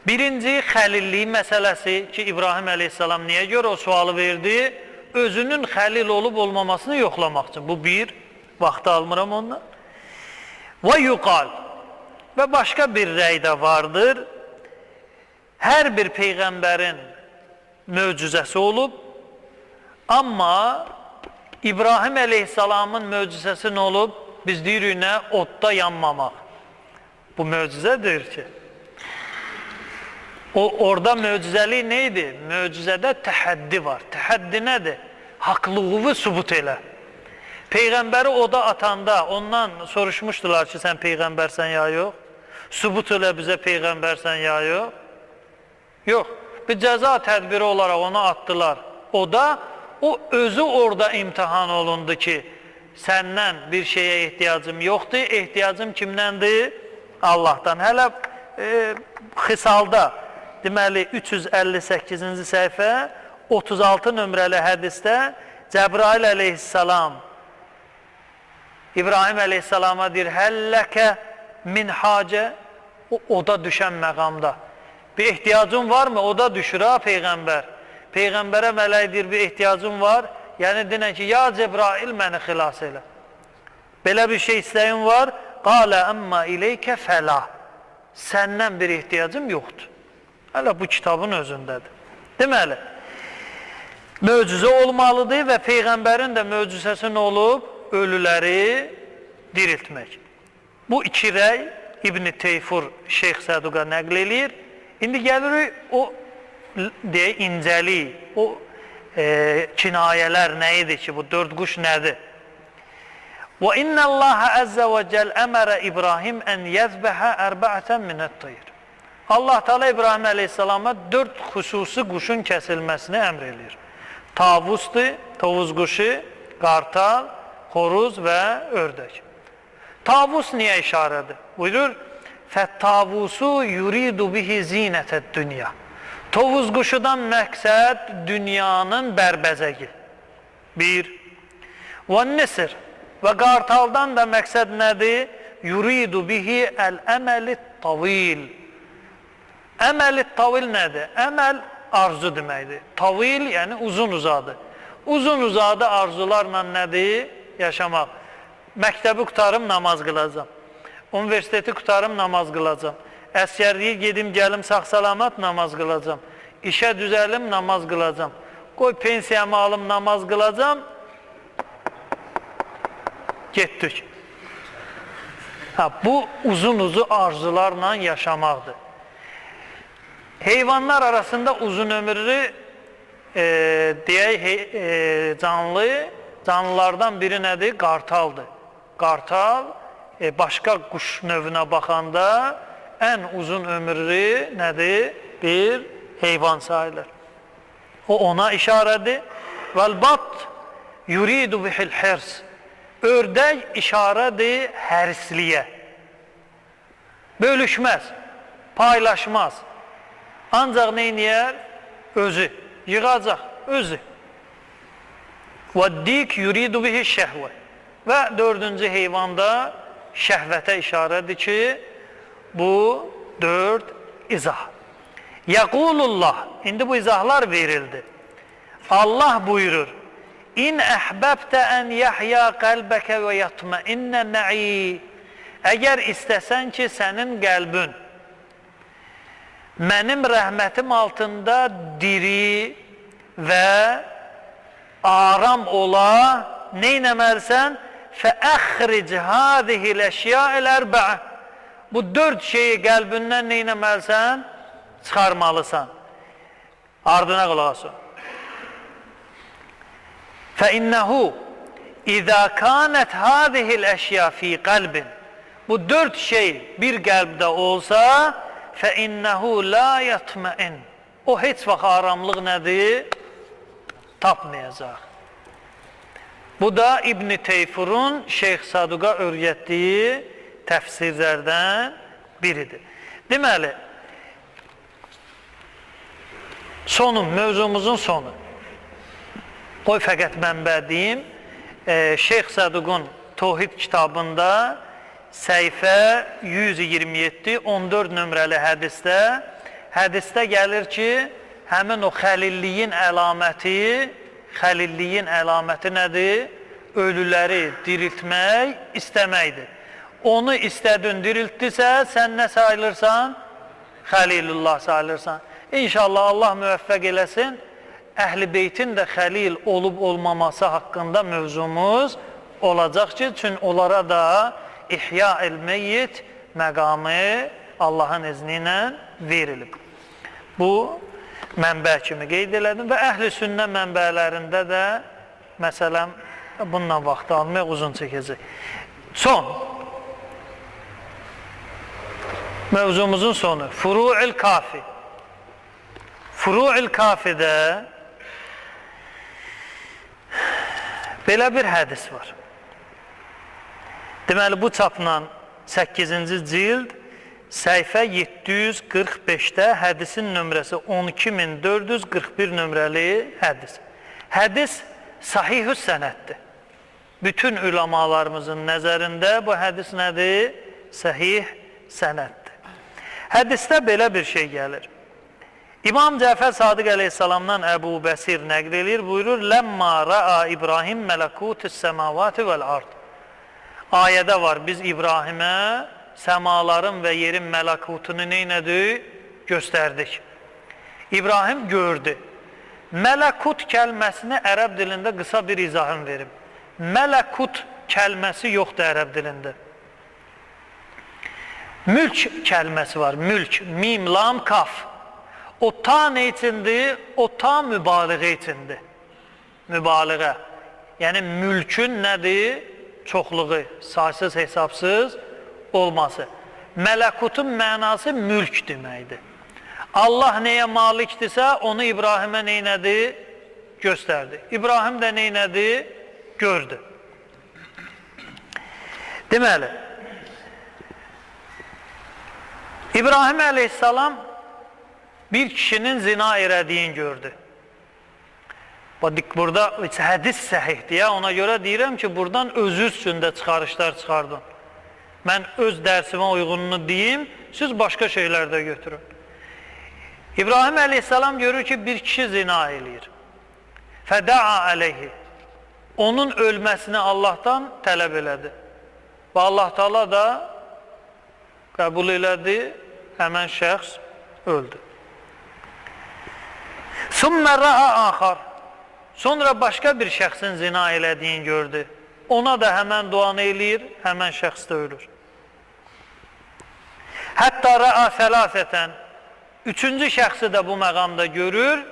[SPEAKER 1] Birinci, xəlillik məsələsi ki, İbrahim əleyhissalam niyə görə o sualı verdi? Özünün xəlil olub olmamasını yoxlamaq üçün. Bu bir, vaxtı almıram ondan. Və yuqal. Və başqa bir rəy də vardır. Hər bir peyğəmbərin möcüzəsi olub. Amma İbrahim əleyhissalamın möcüzəsi nə olub? Biz deyirik nə? Odda yanmamaq. Bu möcüzədir ki. Orada möcüzəlik neydi? Möcüzədə təhəddi var. Təhəddi nədir? Haqlılığı sübut elə. Peyğəmbəri oda atanda ondan soruşmuşdular ki, sən peyğəmbərsən ya yox? Sübut elə bizə peyğəmbərsən ya yox? Yox. Bir cəza tədbiri olaraq onu atdılar. Oda, o özü orada imtihan olundu ki, səndən bir şeyə ehtiyacım yoxdur. Ehtiyacım kimdəndir? Allahdan. Hələ xisalda, deməli 358-ci səhifə 36 nömrəli hədisdə Cəbrail əleyhissalam İbrahim əleyhissalama deyir, həlləkə min hacə, o oda düşən məqamda. Bir ehtiyacın varmı? Oda düşür ha Peyğəmbər. Peyğəmbərə mələk deyir, bir ehtiyacın var. Yəni dinən ki, ya Cəbrail məni xilas elə. Belə bir şey istəyin var. Qalə əmmə ileykə fəla. Səndən bir ehtiyacım yoxdur. Hələ bu kitabın özündədir. Deməli, möcüzə olmalıdır və Peyğəmbərin də möcüzəsi nə olub? Ölüləri diriltmək. Bu 2 rəy İbn Tayfur Şeyx Səduqa nəql eləyir. İndi gəlirik o incəlik, o kinayələr nə idi ki, bu 4 quş nədir? Və innəlləhə əzzə və cəl əmərə İbrahim ən yəzbəhə ərbəətən minət-tayr. Allah Teala İbrahim əleyhissalama 4 xüsusi quşun kəsilməsini əmr eləyir. Tavusdur, tovuz quşu, qartal, xoruz və ördək. Tavus niyə işarədir? Buyurur, fəttavusu yuridu bihi zinətəd dünya. Tovuz quşudan məqsəd dünyanın bərbəzəgi. 1. Və nisr. Və qartaldan da məqsəd nədir? Yuridu bihi əl-əməli tavil. Əməli tavil nədir? Əməl arzu deməkdir. Tavil yəni uzun-uzadı. Uzun-uzadı arzularla nədir? Yaşamaq. Məktəbi qutarım, namaz qılacam. Universiteti qutarım, namaz qılacam. Əskərliyi gedim, gəlim, sağ-salamat namaz qılacam. İşə düzəlim, namaz qılacam. Qoy pensiyamı alım, namaz qılacam. Getdik. Bu uzun-uzu arzularla yaşamaqdır. Heyvanlar arasında uzun ömürlü deyək canlılardan biri nədir? Qartaldır. Qartal başqa quş növünə baxanda ən uzun ömürlü nədir? Bir heyvan sayılır. O ona işarədir. Vəl-bat yuridu bihil hirs. Ördək işarədir hərisliyə. Bölüşməz, paylaşmaz. Ancaq neyniyər? Özü. Yığacaq, özü. وَالدِّيكْ يُرِيدُ بِهِ الشَّهْوَ. Və 4-cü heyvanda şəhvətə işarədir ki, Bu 4 izah. Yəqulullah, indi bu izahlar verildi. Allah buyurur, İn əhbəbtə ən yəhya qəlbəkə və yatmainnə mə'i. Əgər istəsən ki, sənin qəlbin mənim rəhmətim altında diri və aram ola, neynəməlisən? Fəəxric hədihil əşyəil ərbəə. Bu 4 şeyi qəlbindən neynəməlisən? Çıxarmalısan. Ardına qulaq asın. فَإِنَّهُ اِذَا كَانَتْ هَذِهِ الْأَشْيَا ف۪ي قَلْبٍ. Bu 4 şey bir qəlbdə olsa فَإِنَّهُ لَا يَطْمَئِنْ. O heç vaxt aramlıq nədir? Tapmayacaq. Bu da İbn-i Teyfurun Şeyx Saduqa öyrətdiyi təfsirlərdən biridir. Deməli, mövzumuzun sonu. Qoy fəqət mənbə deyim, Şeyx Saduqun Tohid kitabında səhifə 127, 14 nömrəli hədisdə gəlir ki, həmin o xəlilliyin əlaməti nədir? Ölüləri diriltmək istəməkdir. Onu istədin, diriltdisə, sən nə sayılırsan? Xəlilullah sayılırsan. İnşallah Allah müvəffəq eləsin. Əhl-i Beytin də xəlil olub olmaması haqqında mövzumuz olacaq ki, çünki onlara da İhya-ül Meyyit məqamı Allahın izni ilə verilib. Bu mənbə kimi qeyd elədim və Əhl-i Sünnə mənbələrində də məsələn bununla vaxt almayaq, uzun çəkəcək. Mövzumuzun sonu Furu'il Kafi. Furu'il Kafi'də belə bir hədis var. Deməli, bu çapla 8-ci cild səhifə 745-də hədisin nömrəsi 12441 nömrəli hədis. Hədis sahih-ü sənəddir. Bütün ülamalarımızın nəzərində bu hədis nədir? Sahih sənəddir. Hədisdə belə bir şey gəlir. İmam Cəfər Sadiq əleyhissalamdan Əbu Bəsir nəql edir, buyurur, Ləmmə rə'a İbrahim mələkutis səmavati vəl-ard. Ayədə var, biz İbrahimə səmaların və yerin məlakutunu neynədik? Göstərdik. İbrahim gördü. Mələkut kəlməsini ərəb dilində qısa bir izahım verim. Mələkut kəlməsi yoxdur ərəb dilində. Mülk kəlməsi var, mülk, mim, lam, kaf. O ta nə içindir? O ta mübaliğə içindir. Mübaliğə. Yəni mülkün nədir? Çoxluğu, saysız, hesabsız olması. Mələkutun mənası mülk deməkdir. Allah nəyə malikdirsə, onu İbrahimə neynədi? Göstərdi. İbrahim də neynədi? Gördü. Deməli, İbrahim əleyhissalam bir kişinin zina elədiyini gördü. Burada hədis səhihdir ya, ona görə deyirəm ki, buradan özü üstündə çıxarışlar çıxardın. Mən öz dərsimə uyğununu deyim, siz başqa şeylərdə götürün. İbrahim əleyhissalam görür ki, bir kişi zina eləyir. Fəda'a aleyhi. Onun ölməsini Allahdan tələb elədi. Və Allah Taala da qəbul elədi, həmən şəxs öldü. Sümmə ra'a axar. Sonra başqa bir şəxsin zina elədiyini gördü. Ona da həmən duanı eləyir, həmən şəxs də ölür. Hətta ra'a fəlafətən. Üçüncü şəxsi də bu məqamda görür,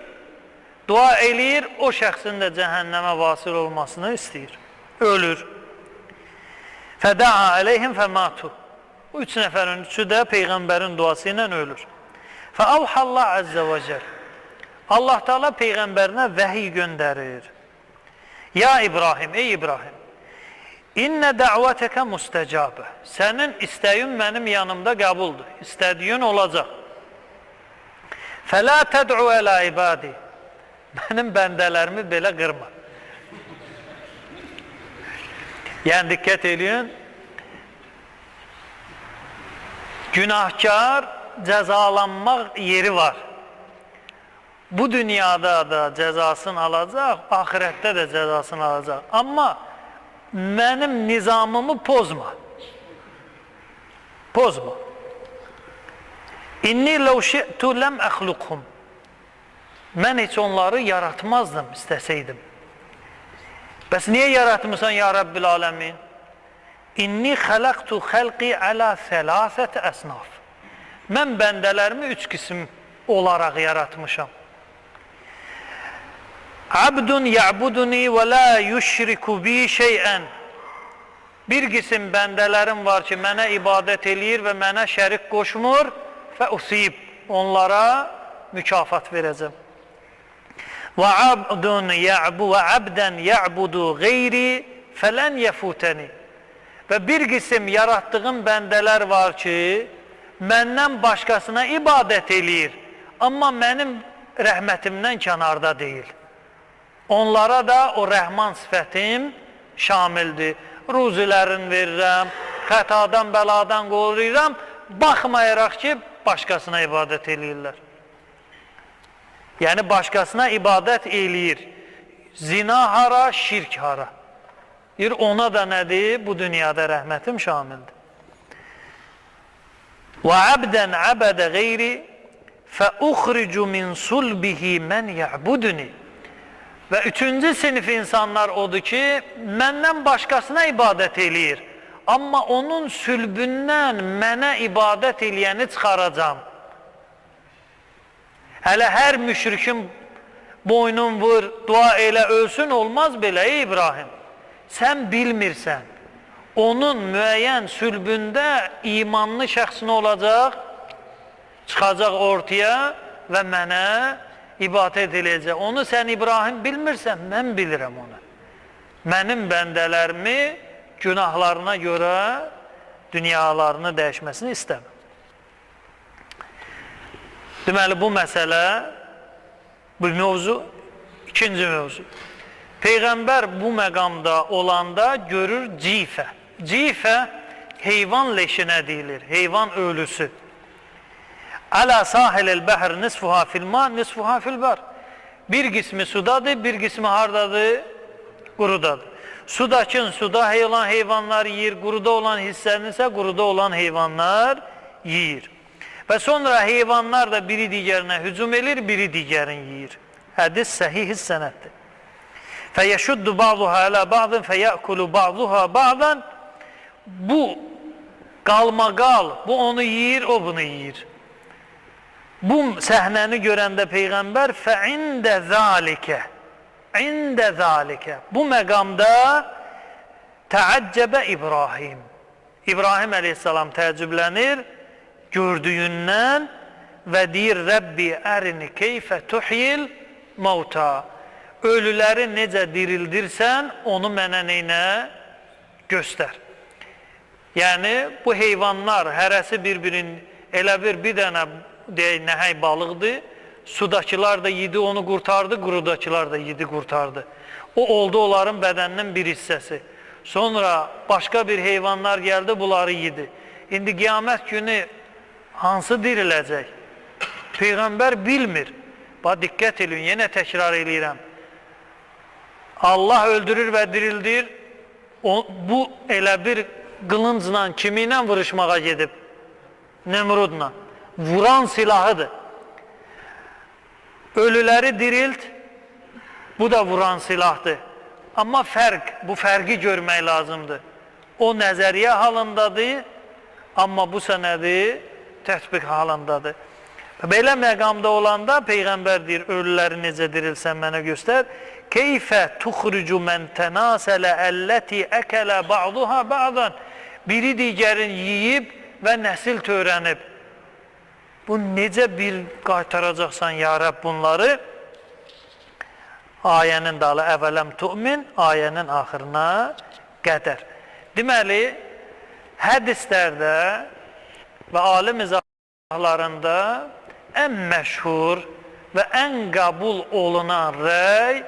[SPEAKER 1] dua eləyir, o şəxsin də cəhənnəmə vasil olmasını istəyir. Ölür. Fəda'a aleyhim fəmatu. Bu 3 nəfərin üçü də Peyğəmbərin duası ilə ölür. Fəavhallah əzzə və cəl. Allah Teala Peyğəmbərinə vəhiy göndərir. Ya İbrahim, ey İbrahim, İnnə dəvətəkə müstəcabə. Sənin istəyin mənim yanımda qəbuldur. İstədiyin olacaq. Fələ təd'u ələ ibadi. Mənim bəndələrimi belə qırma. Yəni, diqqət edin. Günahkar cəzalanmaq yeri var. Bu dünyada da cəzasını alacaq, ahirətdə də cəzasını alacaq. Amma mənim nizamımı pozma. Pozma. İnni ləv şi'tu ləm əxluqhum. Mən heç onları yaratmazdım, istəsəydim. Bəs niyə yaratmısan ya Rabbil aləmin? İnni xələqtu xəlqi alə thəlasət əsnaf. Mən bəndələrimi 3 qism olaraq yaratmışam. Abdun ya'buduni və la yushriku bi şey'ən. Bir qism bəndələrim var ki, mənə ibadət eləyir və mənə şərik qoşmur və usib, onlara mükafat verəcəm. Və abdən ya'budu qeyri fələn yəfutəni. Və bir qism yaratdığım bəndələr var ki, məndən başqasına ibadət eləyir, amma mənim rəhmətimdən kənarda deyil. Onlara da o rəhman sifətim şamildir. Ruzilərini verirəm, xətadan, bəladan qoruyuram, baxmayaraq ki, başqasına ibadət eləyirlər. Yəni, başqasına ibadət eləyir. Zina hara, şirk hara. Ona da nədir? Bu dünyada rəhmətim şamildir. Və abdən abədə qeyri fəuxricu min sulbihi mən ya'buduni. Və 3-cü sinif insanlar odur ki, məndən başqasına ibadət eləyir. Amma onun sülbündən mənə ibadət eləyəni çıxaracam. Hələ hər müşrikin boynun vur, dua elə, ölsün, olmaz belə, ey İbrahim. Sən bilmirsən, onun müəyyən sülbündə imanlı şəxsin olacaq, çıxacaq ortaya və mənə ibadət eləyəcək. Onu sən İbrahim bilmirsən, mən bilirəm onu. Mənim bəndələrimi günahlarına görə dünyalarını dəyişməsini istəməm. Deməli, bu məsələ, bu mövzu, ikinci mövzu. Peyğəmbər bu məqamda olanda görür cifə. Cifə heyvan leşinə deyilir, heyvan ölüsü. Alə sahilil bəhr nisfuha filma, nisfuha filbar. Bir qismi sudadır, bir qismi hardadır? Qurudadır. Sudakın suda olan heyvanlar yiyir, quruda olan hissəni isə quruda olan heyvanlar yiyir. Və sonra heyvanlar da biri digərinə hücum edir, biri digərini yiyir. Hədis səhih sənəddir. Fəyəşuddu ba'duha alə ba'dın fəyəkulu ba'duha ba'dan. Bu qalmaqal, bu onu yiyir, o bunu yiyir. Bu səhnəni görəndə Peyğəmbər fəində zəlikə, ində zəlikə, bu məqamda təəccəbə İbrahim. İbrahim əleyhissalam təəccüblənir gördüyündən və deyir, Rəbbi ərini keyfə tuhyil mavta. Ölüləri necə dirildirsən, onu mənə neynə göstər. Yəni, bu heyvanlar hərəsi bir-birinin elə bir dənə nəhəy balıqdır. Sudakılar da yedi, onu qurtardı, qurudakılar da yedi, qurtardı. O oldu onların bədəninin bir hissəsi. Sonra başqa bir heyvanlar gəldi, bunları yedi. İndi qiyamət günü hansı diriləcək? Peyğəmbər bilmir. Bax, diqqət edin, yenə təkrar eləyirəm. Allah öldürür və dirildir. Bu elə bir qılıncla, kimi ilə vuruşmağa gedib? Nemrudla. Vuran silahıdır. Ölüləri dirilt, bu da vuran silahdır. Amma bu fərqi görmək lazımdır. O nəzəriyyə halındadır, amma bu sənədir, tətbiq halındadır. Belə məqamda olanda Peyğəmbər deyir, ölüləri necə dirilsən mənə göstər. Keyfə tuxrucu mən tənasələ əlləti əkələ ba'duha ba'dan. Biri digərini yiyib və nəsil törənib. Bu necə bir qaytaracaqsan ya Rəbb bunları? Ayənin dalı əvələm tu'min, ayənin axırına qədər. Deməli, hədislərdə və alim izahlarında ən məşhur və ən qəbul olunan rəy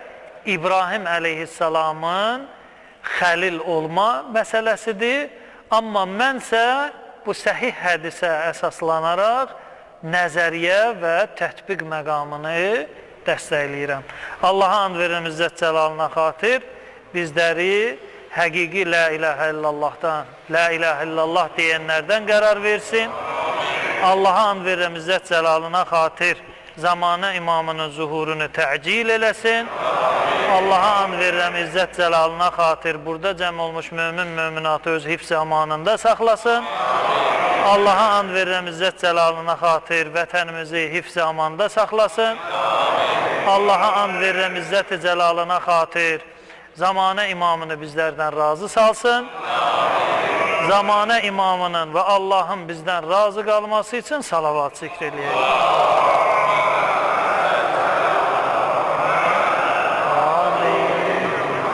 [SPEAKER 1] İbrahim əleyhissalamın xəlil olma məsələsidir. Amma mənsə bu səhih hədisə əsaslanaraq nəzəriyyə və tətbiq məqamını dəstəkləyirəm. Allaha and verirəm İzzət Cəlalına xatir bizləri həqiqi la ilahə illallahdan, la ilahə illallah deyənlərdən qərar versin. Allaha and verirəm İzzət Cəlalına xatir zamanə imamının zuhurunu təcil eləsin. Allaha and verirəm İzzət Cəlalına xatir burada cəm olmuş mömin-möminatı öz hifz-i amanında saxlasın. Allaha and verirəm İzzət Cəlalına xatir vətənimizi hifz-i amanda saxlasın. Allaha and verirəm İzzət Cəlalına xatir zamanə imamını bizlərdən razı salsın. Zamanə imamının və Allahın bizdən razı qalması üçün salavat zikr eləyək.